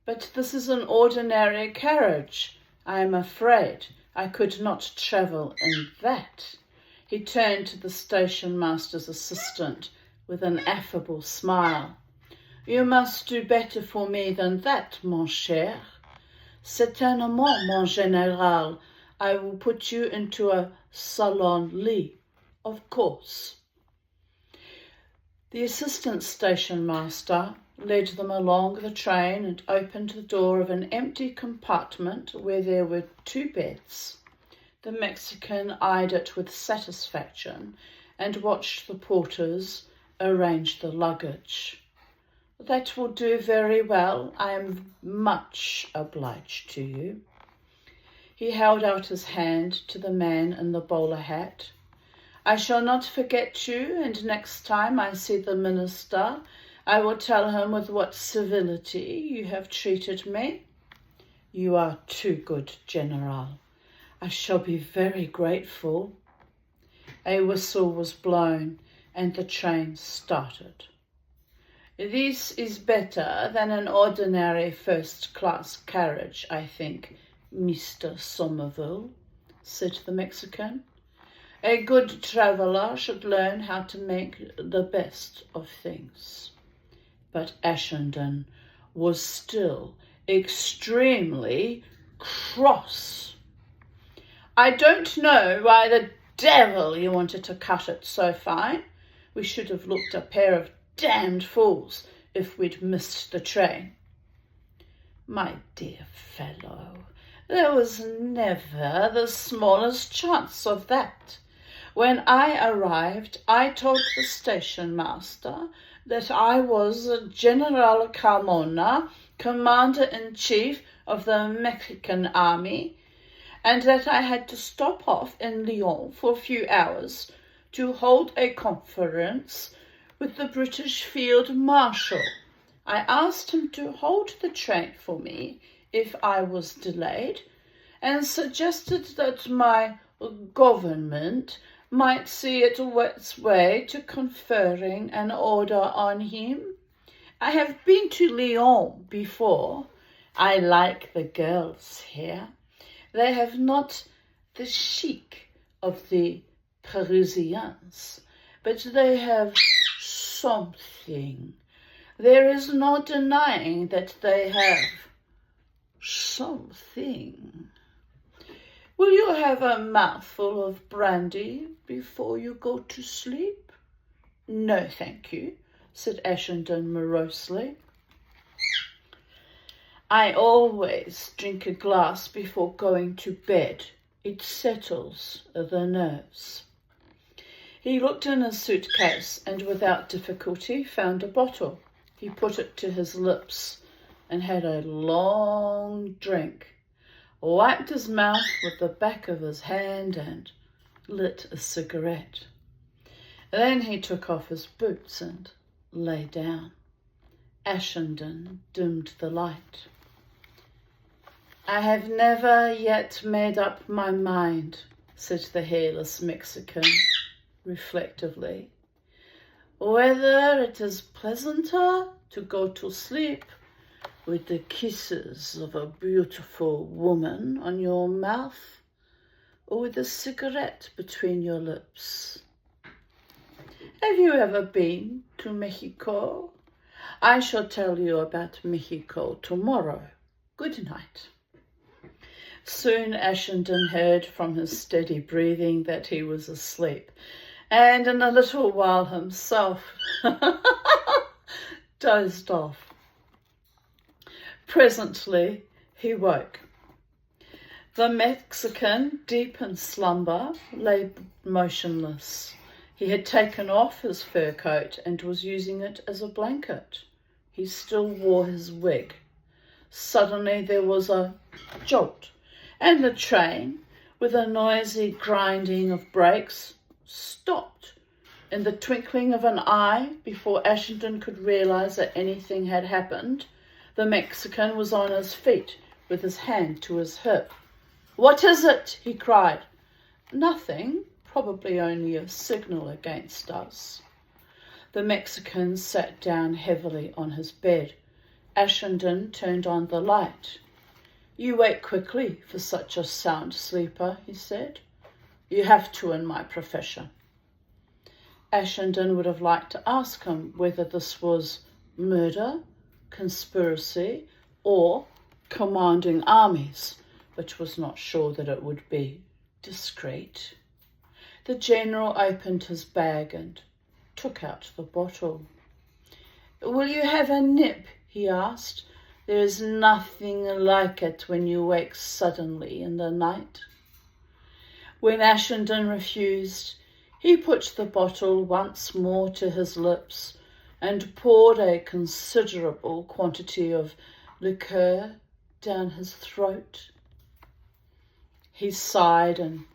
"But this is an ordinary carriage. I am afraid I could not travel in that." He turned to the station master's assistant with an affable smile. "You must do better for me than that, mon cher." "Certainement, mon général. I will put you into a salon lit, of course." The assistant station master led them along the train and opened the door of an empty compartment where there were 2 beds. The Mexican eyed it with satisfaction and watched the porters arrange the luggage. "That will do very well. I am much obliged to you." He held out his hand to the man in the bowler hat. "I shall not forget you, and next time I see the minister, I will tell him with what civility you have treated me." "You are too good, General. I shall be very grateful." A whistle was blown and the train started. "This is better than an ordinary first-class carriage, I think, Mr. Somerville," said the Mexican. "A good traveller should learn how to make the best of things." But Ashenden was still extremely cross. "I don't know why the devil you wanted to cut it so fine. We should have looked a pair of damned fools if we'd missed the train." "My dear fellow, there was never the smallest chance of that. When I arrived, I told the station master that I was General Carmona, Commander-in-Chief of the Mexican Army, and that I had to stop off in Lyon for a few hours to hold a conference with the British Field Marshal. I asked him to hold the train for me if I was delayed, and suggested that my government might see its way to conferring an order on him. I have been to Lyon before, I like the girls here. They have not the chic of the Parisians, but they have something. There is no denying that they have something. Will you have a mouthful of brandy before you go to sleep? No, thank you, said Ashenden morosely. I always drink a glass before going to bed. It settles the nerves. He looked in his suitcase and without difficulty found a bottle. He put it to his lips and had a long drink, wiped his mouth with the back of his hand and lit a cigarette. Then he took off his boots and lay down. Ashenden dimmed the light. I have never yet made up my mind, said the hairless Mexican reflectively, whether it is pleasanter to go to sleep with the kisses of a beautiful woman on your mouth or with a cigarette between your lips. Have you ever been to Mexico? I shall tell you about Mexico tomorrow. Good night. Soon Ashenden heard from his steady breathing that he was asleep, and in a little while himself dozed off. Presently he woke. The Mexican, deep in slumber, lay motionless. He had taken off his fur coat and was using it as a blanket. He still wore his wig. Suddenly there was a jolt, and the train, with a noisy grinding of brakes, stopped. In the twinkling of an eye, before Ashenden could realize that anything had happened, the Mexican was on his feet with his hand to his hip. What is it? He cried. Nothing, probably only a signal against us. The Mexican sat down heavily on his bed. Ashenden turned on the light. You wake quickly for such a sound sleeper, he said. You have to in my profession. Ashenden would have liked to ask him whether this was murder, conspiracy, or commanding armies, but was not sure that it would be discreet. The general opened his bag and took out the bottle. Will you have a nip? He asked. There is nothing like it when you wake suddenly in the night. When Ashenden refused, he put the bottle once more to his lips and poured a considerable quantity of liqueur down his throat. He sighed and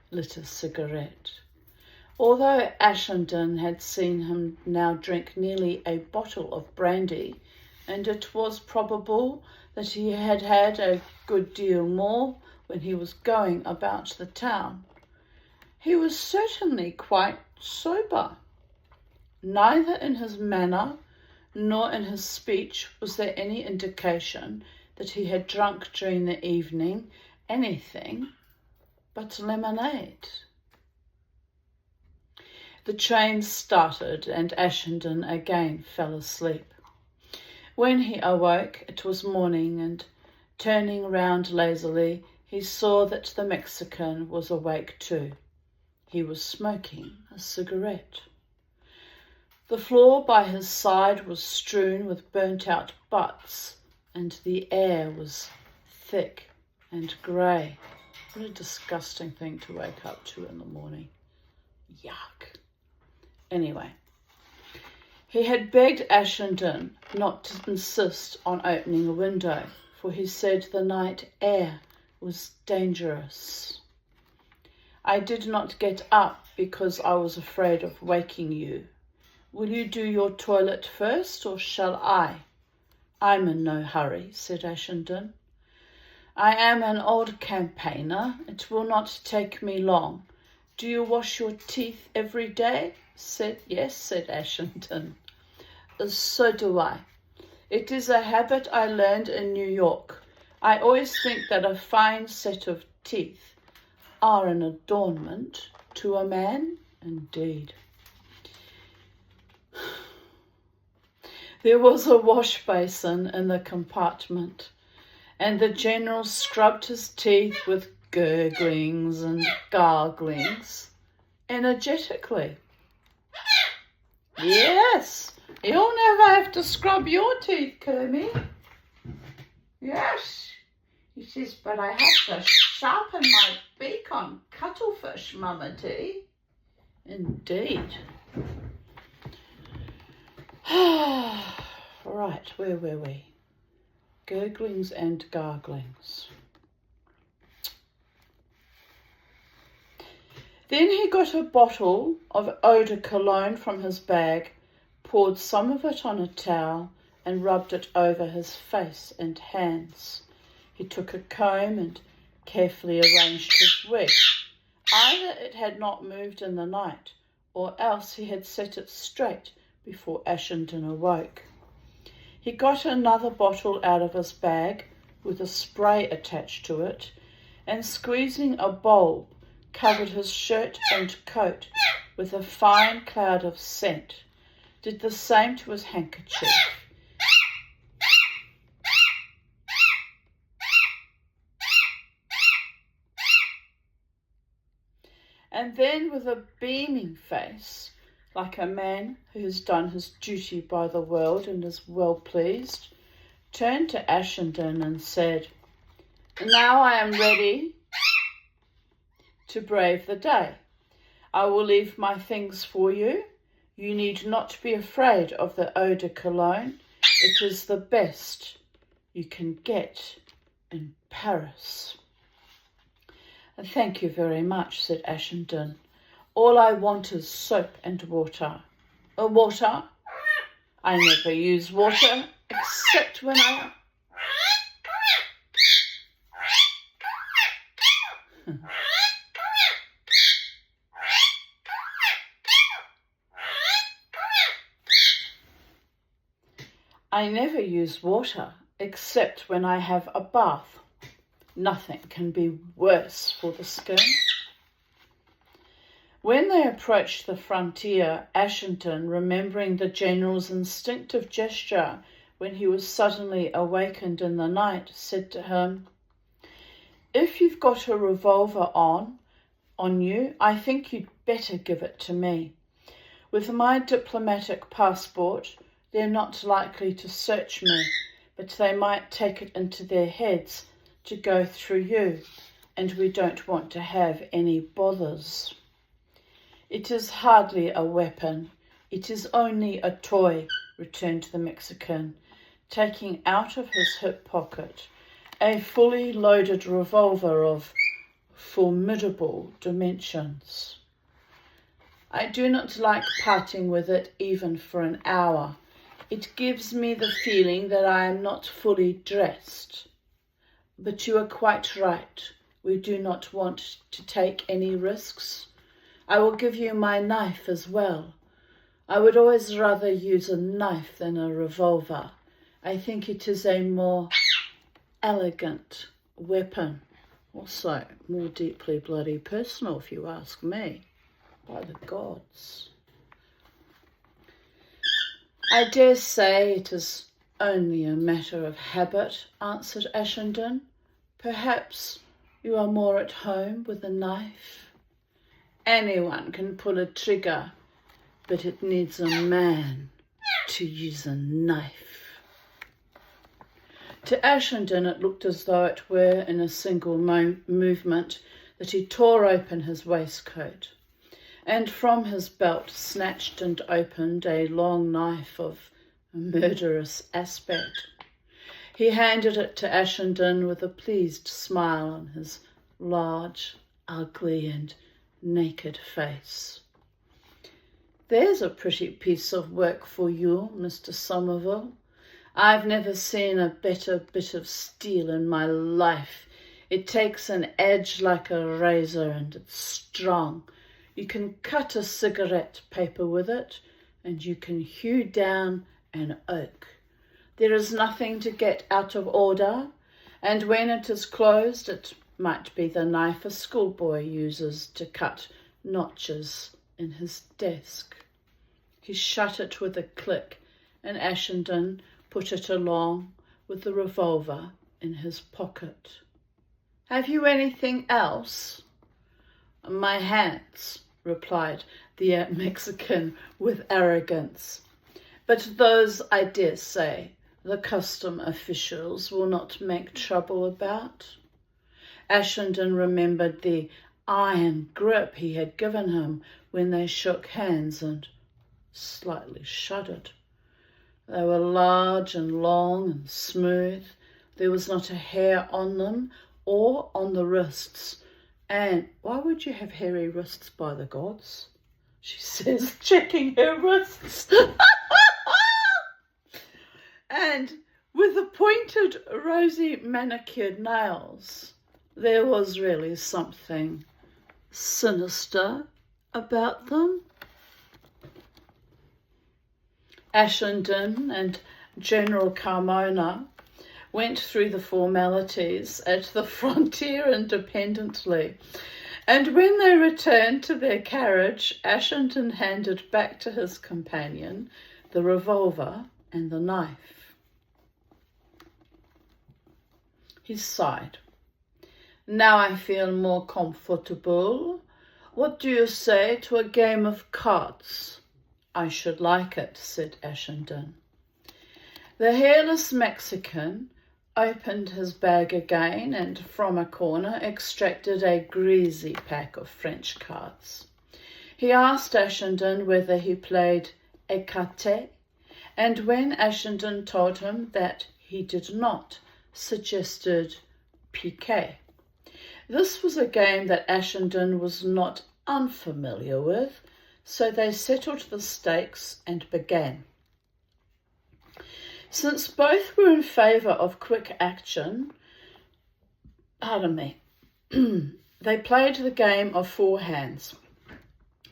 lit a cigarette. Although Ashenden had seen him now drink nearly a bottle of brandy, and it was probable that he had had a good deal more when he was going about the town, he was certainly quite sober. Neither in his manner nor in his speech was there any indication that he had drunk during the evening anything but lemonade. The train started and Ashenden again fell asleep. When he awoke, it was morning, and turning round lazily, he saw that the Mexican was awake too. He was smoking a cigarette. The floor by his side was strewn with burnt-out butts, and the air was thick and grey. What a disgusting thing to wake up to in the morning. Yuck. Anyway, he had begged Ashenden not to insist on opening a window, for he said the night air was dangerous. I did not get up because I was afraid of waking you. Will you do your toilet first, or shall I? I'm in no hurry, said Ashenden. I am an old campaigner. It will not take me long. Do you wash your teeth every day? Yes, said Ashenden. So do I. It is a habit I learned in New York. I always think that a fine set of teeth are an adornment to a man. Indeed. There was a wash basin in the compartment, and the General scrubbed his teeth with gurglings and garglings energetically. Yes, you'll never have to scrub your teeth, Kermie. Yes, he says, but I have to sharpen my beak on cuttlefish, Mama T. Indeed. Right, where were we? Gurglings and garglings. Then he got a bottle of eau de cologne from his bag, poured some of it on a towel, and rubbed it over his face and hands. He took a comb and carefully arranged his wig. Either it had not moved in the night, or else he had set it straight before Ashenden awoke. He got another bottle out of his bag with a spray attached to it, and squeezing a bulb, covered his shirt and coat with a fine cloud of scent, did the same to his handkerchief. And then, with a beaming face, like a man who has done his duty by the world and is well pleased, turned to Ashenden and said, "Now I am ready to brave the day. I will leave my things for you. You need not be afraid of the eau de cologne. It is the best you can get in Paris." "Thank you very much," said Ashenden. "All I want is soap and water." Water? I never use water except when I... I never use water except when I have a bath. Nothing can be worse for the skin. When they approached the frontier, Ashenden, remembering the General's instinctive gesture when he was suddenly awakened in the night, said to him, "If you've got a revolver on you, I think you'd better give it to me. With my diplomatic passport, they're not likely to search me, but they might take it into their heads to go through you, and we don't want to have any bothers." "It is hardly a weapon. It is only a toy," returned the Mexican, taking out of his hip pocket a fully loaded revolver of formidable dimensions. "I do not like parting with it even for an hour. It gives me the feeling that I am not fully dressed. But you are quite right. We do not want to take any risks. I will give you my knife as well. I would always rather use a knife than a revolver. I think it is a more elegant weapon. Also, more deeply bloody personal, if you ask me. By the gods. "I dare say it is only a matter of habit," answered Ashenden. "Perhaps you are more at home with a knife." "Anyone can pull a trigger, but it needs a man to use a knife." To Ashenden it looked as though it were in a single movement that he tore open his waistcoat, and from his belt snatched and opened a long knife of a murderous aspect. He handed it to Ashenden with a pleased smile on his large, ugly and naked face. "There's a pretty piece of work for you, Mr. Somerville. I've never seen a better bit of steel in my life. It takes an edge like a razor and it's strong. You can cut a cigarette paper with it, and you can hew down an oak. There is nothing to get out of order, and when it is closed, it might be the knife a schoolboy uses to cut notches in his desk. He shut it with a click, and Ashenden put it along with the revolver in his pocket. "Have you anything else?" "My hands," replied the Mexican with arrogance. "But those, I dare say, the custom officials will not make trouble about." Ashenden remembered the iron grip he had given him when they shook hands and slightly shuddered. They were large and long and smooth. There was not a hair on them or on the wrists. "And why would you have hairy wrists, by the gods?" she says, checking her wrists. And with the pointed, rosy, manicured nails, there was really something sinister about them. Ashenden and General Carmona went through the formalities at the frontier independently, and when they returned to their carriage, Ashenden handed back to his companion the revolver and the knife. He sighed. "Now I feel more comfortable. What do you say to a game of cards?" "I should like it," said Ashenden. The hairless Mexican opened his bag again and from a corner extracted a greasy pack of French cards. He asked Ashenden whether he played écarté, and when Ashenden told him that he did not, suggested piquet. This was a game that Ashenden was not unfamiliar with, so they settled the stakes and began. Since both were in favour of quick action, they played the game of four hands,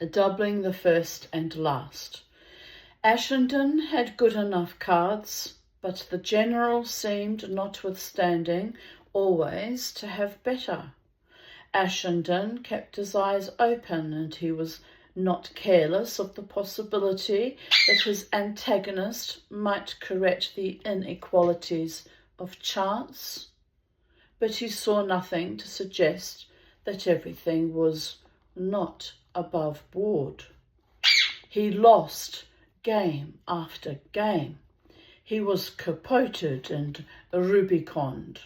doubling the first and last. Ashenden had good enough cards, but the general seemed, notwithstanding, always to have better. Ashenden kept his eyes open, and he was not careless of the possibility that his antagonist might correct the inequalities of chance, but he saw nothing to suggest that everything was not above board. He lost game after game. He was capoted and Rubiconned.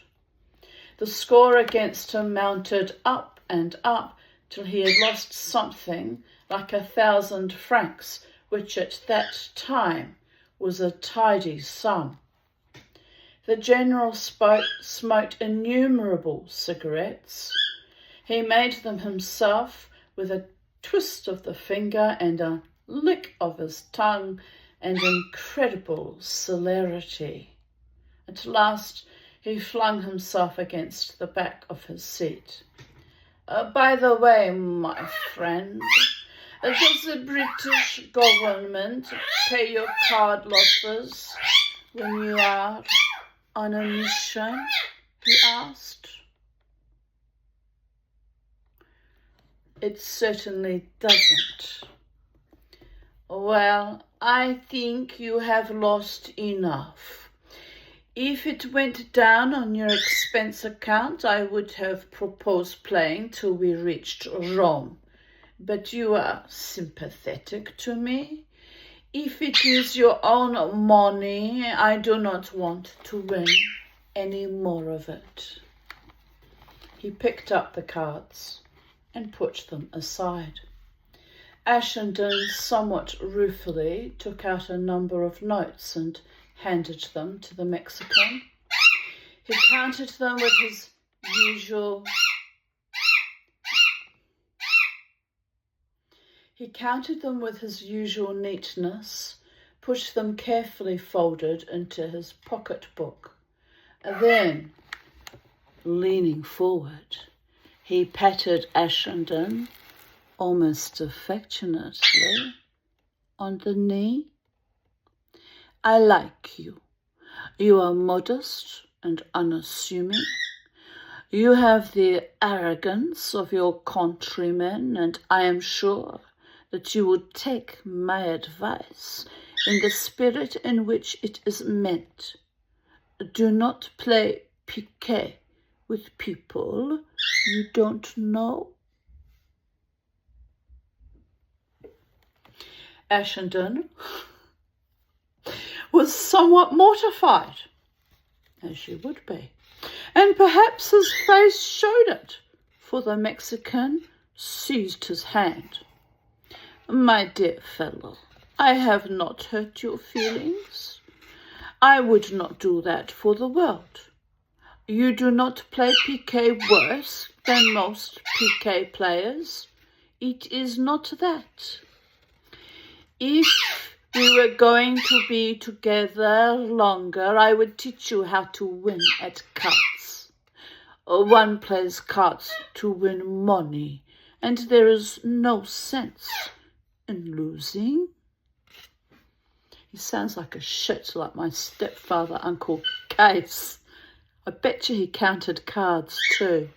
The score against him mounted up and up till he had lost something like 1,000 francs, which at that time was a tidy sum. The general smoked innumerable cigarettes. He made them himself with a twist of the finger and a lick of his tongue and incredible celerity. At last he flung himself against the back of his seat. By the way, my friend, does the British government pay your card losses when you are on a mission?" he asked. "It certainly doesn't." "Well, I think you have lost enough. If it went down on your expense account, I would have proposed playing till we reached Rome. But you are sympathetic to me. If it is your own money, I do not want to win any more of it." He picked up the cards and put them aside. Ashenden somewhat ruefully took out a number of notes and handed them to the Mexican. He counted them with his usual neatness, put them carefully folded into his pocketbook. Then, leaning forward, he patted Ashenden almost affectionately on the knee. "I like you. You are modest and unassuming. You have the arrogance of your countrymen, and I am sure that you will take my advice in the spirit in which it is meant. Do not play piquet with people you don't know. Ashenden was somewhat mortified, as she would be, and perhaps his face showed it, for the Mexican seized his hand. My dear fellow, I have not hurt your feelings. I would not do that for the world. You do not play piquet worse than most piquet players. It is not that. If we were going to be together longer, I would teach you how to win at cards. One plays cards to win money, and there is no sense in losing. He sounds like a shit like my stepfather, Uncle Case. I bet you he counted cards too.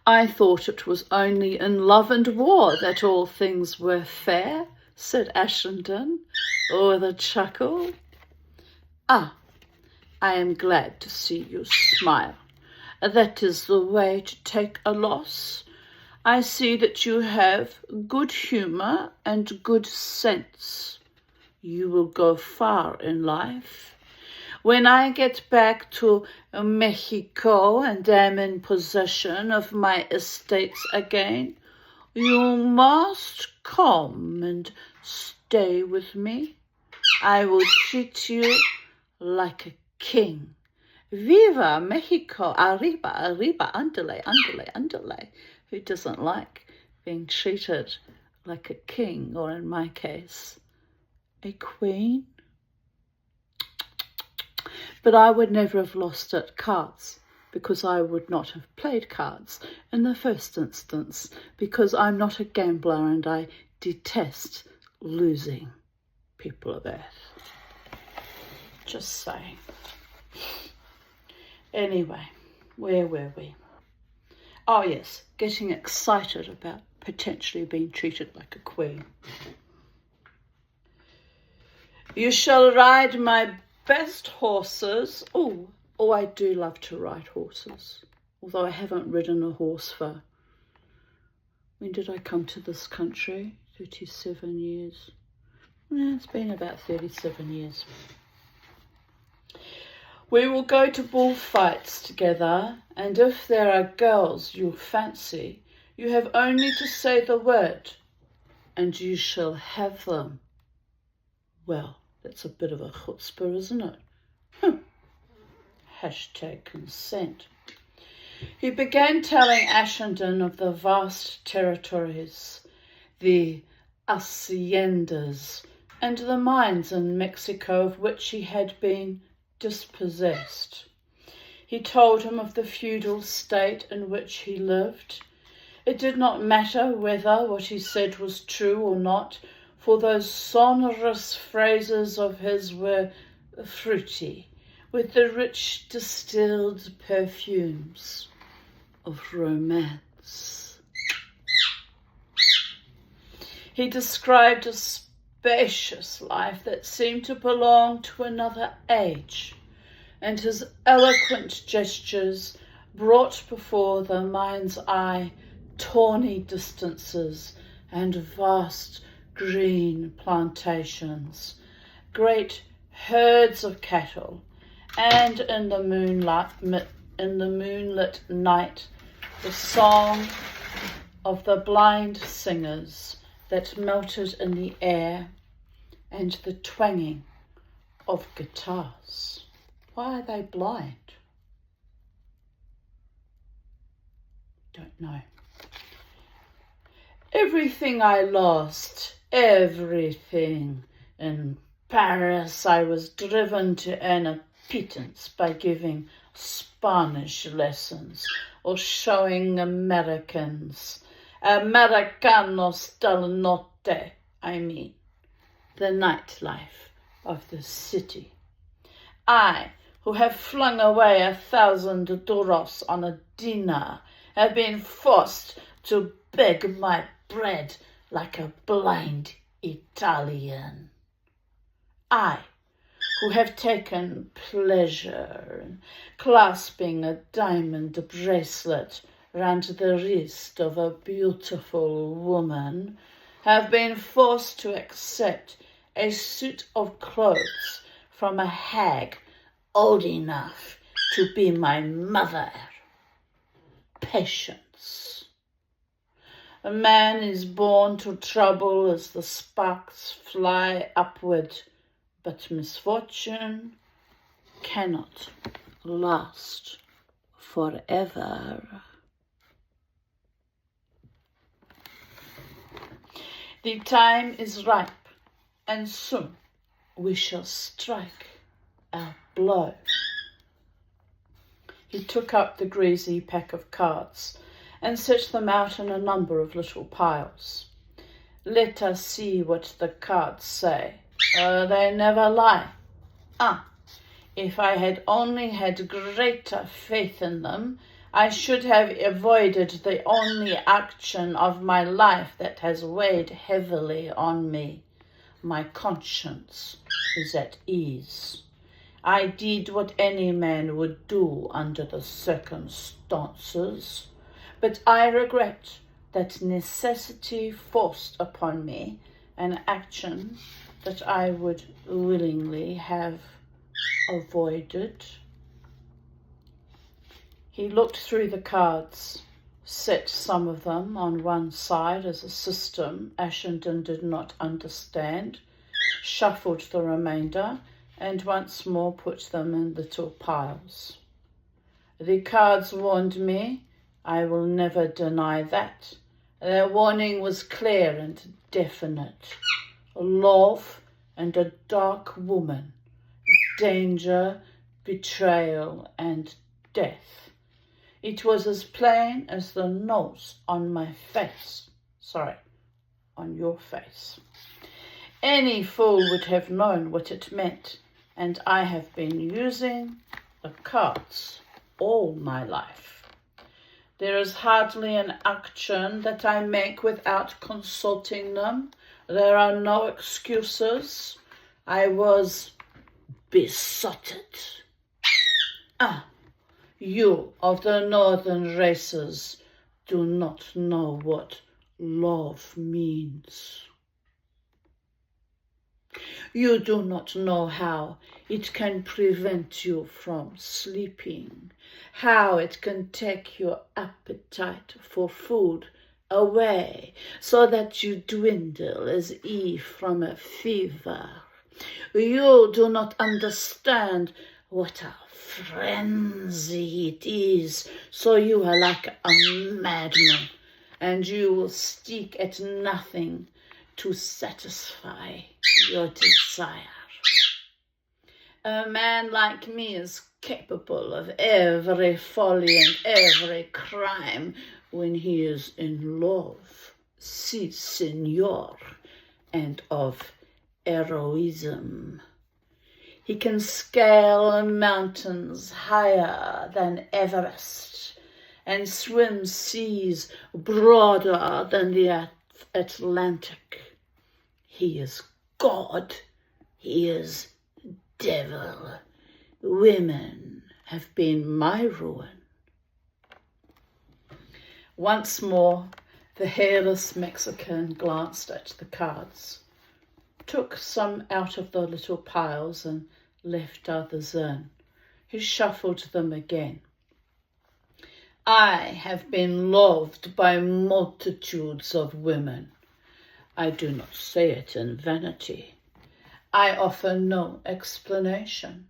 I thought it was only in love and war that all things were fair, said Ashenden with a chuckle. Ah, I am glad to see you smile. That is the way to take a loss. I see that you have good humour and good sense. You will go far in life. When I get back to Mexico and am in possession of my estates again, you must come and stay with me. I will treat you like a king. Viva Mexico! Arriba, arriba, andale, andale, andale. Who doesn't like being treated like a king, or in my case, a queen? But I would never have lost at cards, because I would not have played cards in the first instance, because I'm not a gambler and I detest losing, people of Earth. Just saying. Anyway, where were we? Oh yes, getting excited about potentially being treated like a queen. You shall ride my best horses. Oh, I do love to ride horses, although I haven't ridden a horse for, when did I come to this country? 37 years. It's been about 37 years. We will go to bullfights together, and if there are girls you fancy, you have only to say the word, and you shall have them. Well, that's a bit of a chutzpah, isn't it? Hashtag consent. He began telling Ashenden of the vast territories, the haciendas, and the mines in Mexico of which he had been dispossessed. He told him of the feudal state in which he lived. It did not matter whether what he said was true or not, for those sonorous phrases of his were fruity, with the rich distilled perfumes of romance. He described a spacious life that seemed to belong to another age, and his eloquent gestures brought before the mind's eye tawny distances and vast green plantations, great herds of cattle, and in the moonlit night, the song of the blind singers that melted in the air, and the twanging of guitars. Why are they blind? Don't know. Everything I lost, everything. In Paris I was driven to earn a pittance by giving Spanish lessons or showing Americanos del Norte, the nightlife of the city. I, who have flung away 1,000 duros on a dinner, have been forced to beg my bread like a blind Italian. I, who have taken pleasure in clasping a diamond bracelet round the wrist of a beautiful woman, have been forced to accept a suit of clothes from a hag old enough to be my mother. Patience. A man is born to trouble as the sparks fly upward, but misfortune cannot last forever. The time is ripe, and soon we shall strike our blow. He took up the greasy pack of cards and set them out in a number of little piles. Let us see what the cards say. They never lie. If I had only had greater faith in them, I should have avoided the only action of my life that has weighed heavily on me. My conscience is at ease. I did what any man would do under the circumstances, but I regret that necessity forced upon me an action that I would willingly have avoided. He looked through the cards, set some of them on one side as a system Ashenden did not understand, shuffled the remainder, and once more put them in little piles. The cards warned me. I will never deny that. Their warning was clear and definite. Love and a dark woman, danger, betrayal, and death. It was as plain as the nose on my face. On your face. Any fool would have known what it meant, and I have been using the cards all my life. There is hardly an action that I make without consulting them. There are no excuses. I was besotted. You of the northern races do not know what love means. You do not know how it can prevent you from sleeping, how it can take your appetite for food away so that you dwindle as if from a fever. You do not understand what a frenzy it is, so you are like a madman, and you will stick at nothing to satisfy your desire. A man like me is capable of every folly and every crime when he is in love, si senor, and of heroism. He can scale mountains higher than Everest and swim seas broader than the Atlantic. He is God. He is devil. Women have been my ruin. Once more, the hairless Mexican glanced at the cards, took some out of the little piles and left others in. He shuffled them again. I have been loved by multitudes of women. I do not say it in vanity. I offer no explanation.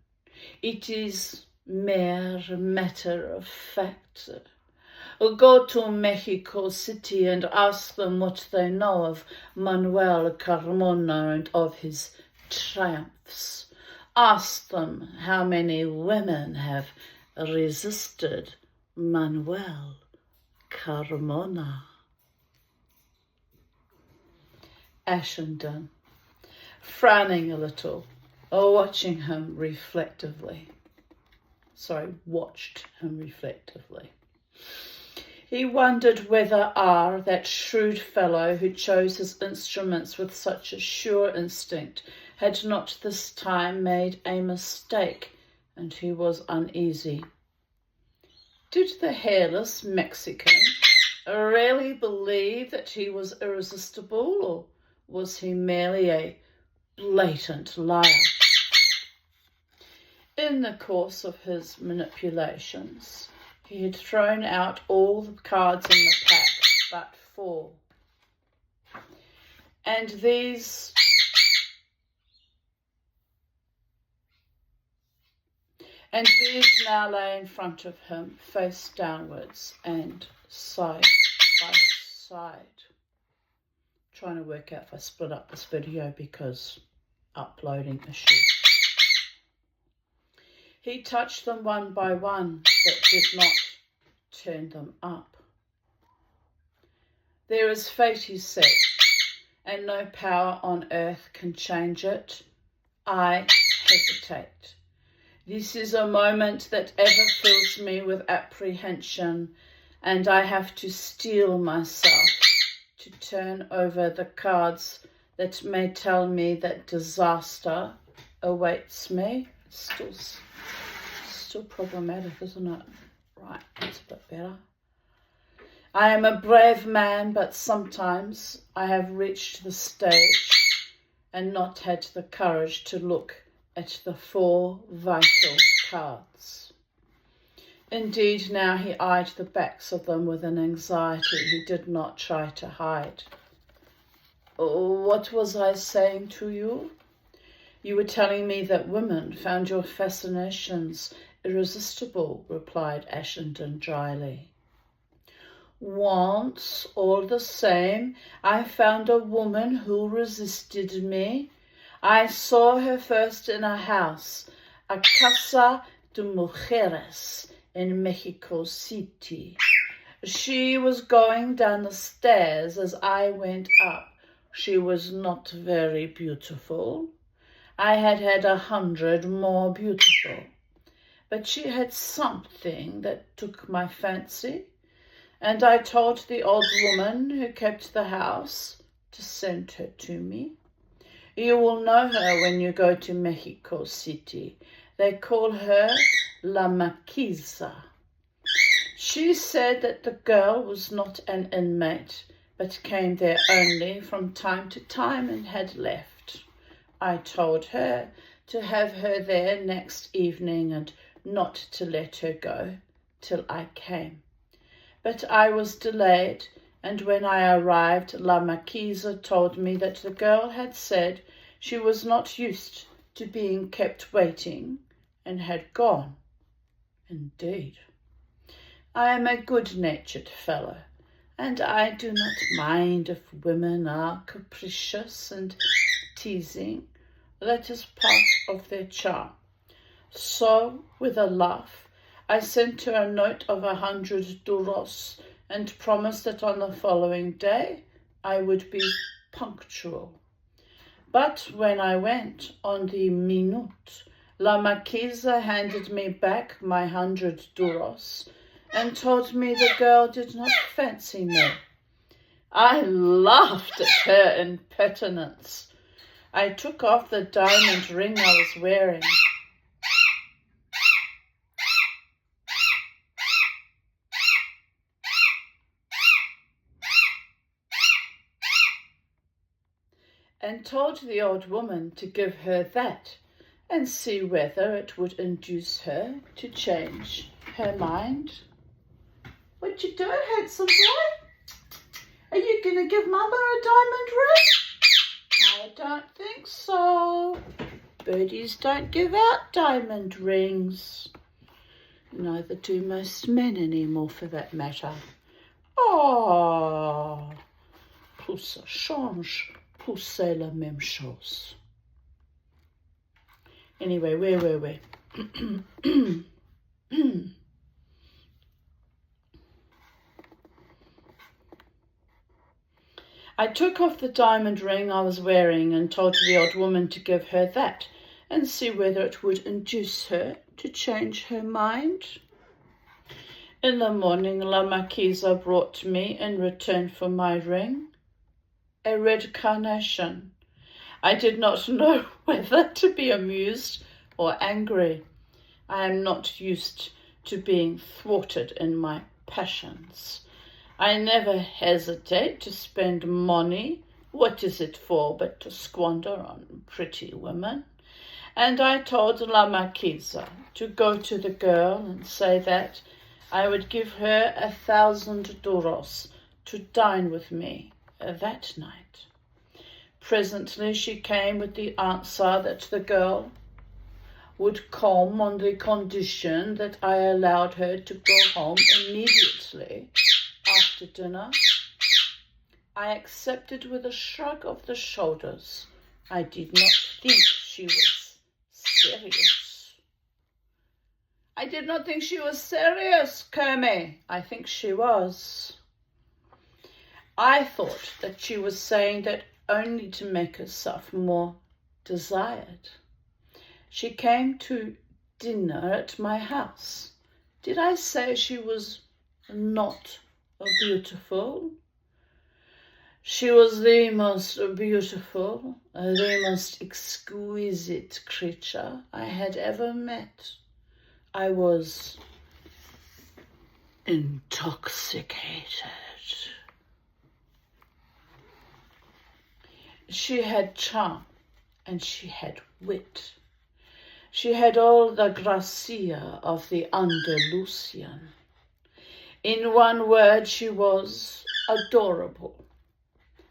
It is mere matter of fact. Go to Mexico City and ask them what they know of Manuel Carmona and of his triumphs. Ask them how many women have resisted Manuel Carmona. Ashenden. frowning a little, or watching him reflectively. Watched him reflectively. He wondered whether R, that shrewd fellow who chose his instruments with such a sure instinct, had not this time made a mistake, and he was uneasy. Did the hairless Mexican really believe that he was irresistible, or was he merely a blatant liar? In the course of his manipulations, he had thrown out all the cards in the pack but 4. And these now lay in front of him, face downwards and side by side. I'm trying to work out if I split up this video because uploading issues. He touched them one by one, but did not turn them up. There is fate, he said, and no power on earth can change it. I hesitate. This is a moment that ever fills me with apprehension, and I have to steel myself to turn over the cards that may tell me that disaster awaits me. It's still problematic, isn't it? Right, that's a bit better. I am a brave man, but sometimes I have reached the stage and not had the courage to look at the 4 vital cards. Indeed, now he eyed the backs of them with an anxiety he did not try to hide. What was I saying to you? You were telling me that women found your fascinations irresistible, replied Ashenden dryly. Once, all the same, I found a woman who resisted me. I saw her first in a house, a Casa de Mujeres in Mexico City. She was going down the stairs as I went up. She was not very beautiful. I had had 100 more beautiful. But she had something that took my fancy, and I told the old woman who kept the house to send her to me. You will know her when you go to Mexico City. They call her La Maquisa. She said that the girl was not an inmate, but came there only from time to time and had left. I told her to have her there next evening and not to let her go till I came. But I was delayed, and when I arrived, La Maquisa told me that the girl had said she was not used to being kept waiting and had gone. Indeed. I am a good-natured fellow, and I do not mind if women are capricious and teasing. That is part of their charm. So, with a laugh, I sent her a note of 100 duros and promised that on the following day I would be punctual. But when I went on the minute, La Maquisa handed me back my 100 duros and told me the girl did not fancy me. I laughed at her impertinence. I took off the diamond ring I was wearing. And told the old woman to give her that and see whether it would induce her to change her mind. What you doing, handsome boy? Are you going to give Mama a diamond ring? I don't think so. Birdies don't give out diamond rings. Neither do most men anymore, for that matter. Oh, tout ça change. Pour c'est la même chose. Anyway, where were we? I took off the diamond ring I was wearing and told the old woman to give her that and see whether it would induce her to change her mind. In the morning, La Marquisa brought to me, in return for my ring, a red carnation. I did not know whether to be amused or angry. I am not used to being thwarted in my passions. I never hesitate to spend money. What is it for but to squander on pretty women? And I told La Marquisa to go to the girl and say that I would give her 1,000 duros to dine with me that night. Presently she came with the answer that the girl would come on the condition that I allowed her to go home immediately after dinner. I accepted with a shrug of the shoulders. I did not think she was serious. I did not think she was serious, Kermie. I think she was. I thought that she was saying that only to make herself more desired. She came to dinner at my house. Did I say she was not beautiful? She was the most beautiful, the most exquisite creature I had ever met. I was intoxicated. She had charm and she had wit. She had all the gracia of the Andalusian. In one word, she was adorable.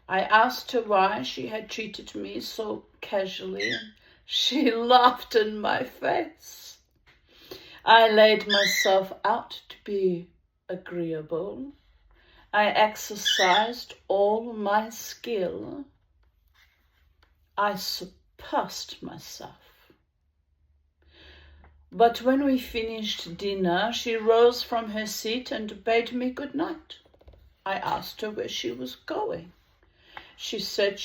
I asked her why she had treated me so casually, and she laughed in my face. I laid myself out to be agreeable. I exercised all my skill. I surpassed myself. But when we finished dinner, she rose from her seat and bade me good night. I asked her where she was going. She said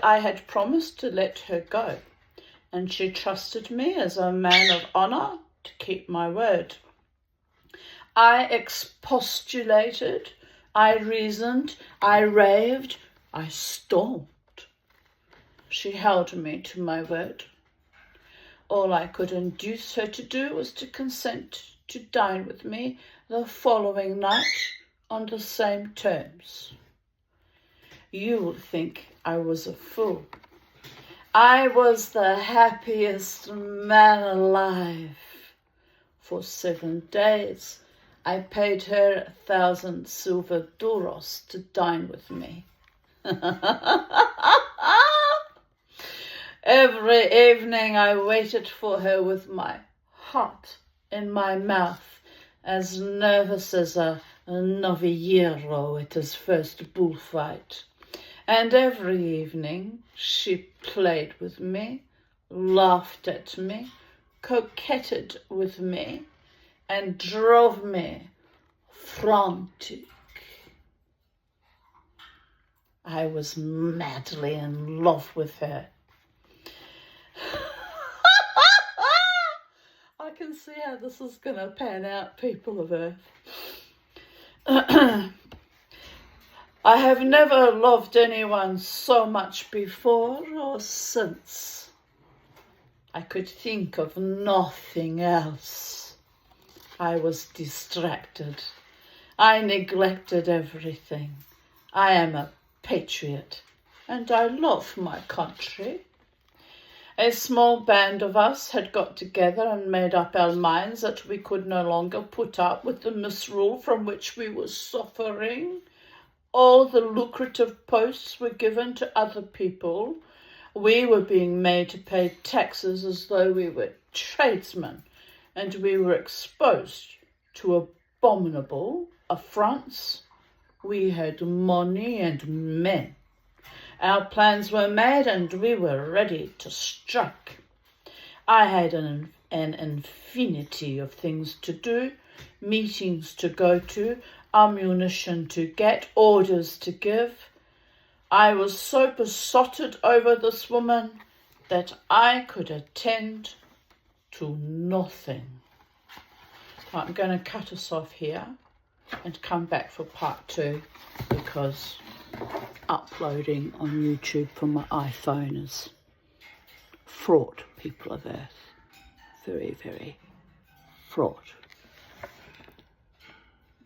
I had promised to let her go, and she trusted me as a man of honor to keep my word. I expostulated, I reasoned, I raved, I stormed. She held me to my word. All I could induce her to do was to consent to dine with me the following night on the same terms. You will think I was a fool. I was the happiest man alive. For 7 days, I paid her 1,000 silver duros to dine with me. Every evening I waited for her with my heart in my mouth, as nervous as a novillero at his first bullfight. And every evening she played with me, laughed at me, coquetted with me, and drove me frantic. I was madly in love with her. I can see how this is going to pan out, people of Earth. I have never loved anyone so much before or since. I could think of nothing else. I was distracted. I neglected everything. I am a patriot, and I love my country. A small band of us had got together and made up our minds that we could no longer put up with the misrule from which we were suffering. All the lucrative posts were given to other people. We were being made to pay taxes as though we were tradesmen, and we were exposed to abominable affronts. We had money and men. Our plans were made and we were ready to strike. I had an infinity of things to do, meetings to go to, ammunition to get, orders to give. I was so besotted over this woman that I could attend to nothing. I'm going to cut us off here and come back for part 2 because uploading on YouTube from my iPhone is fraught, people of Earth. Very, very fraught.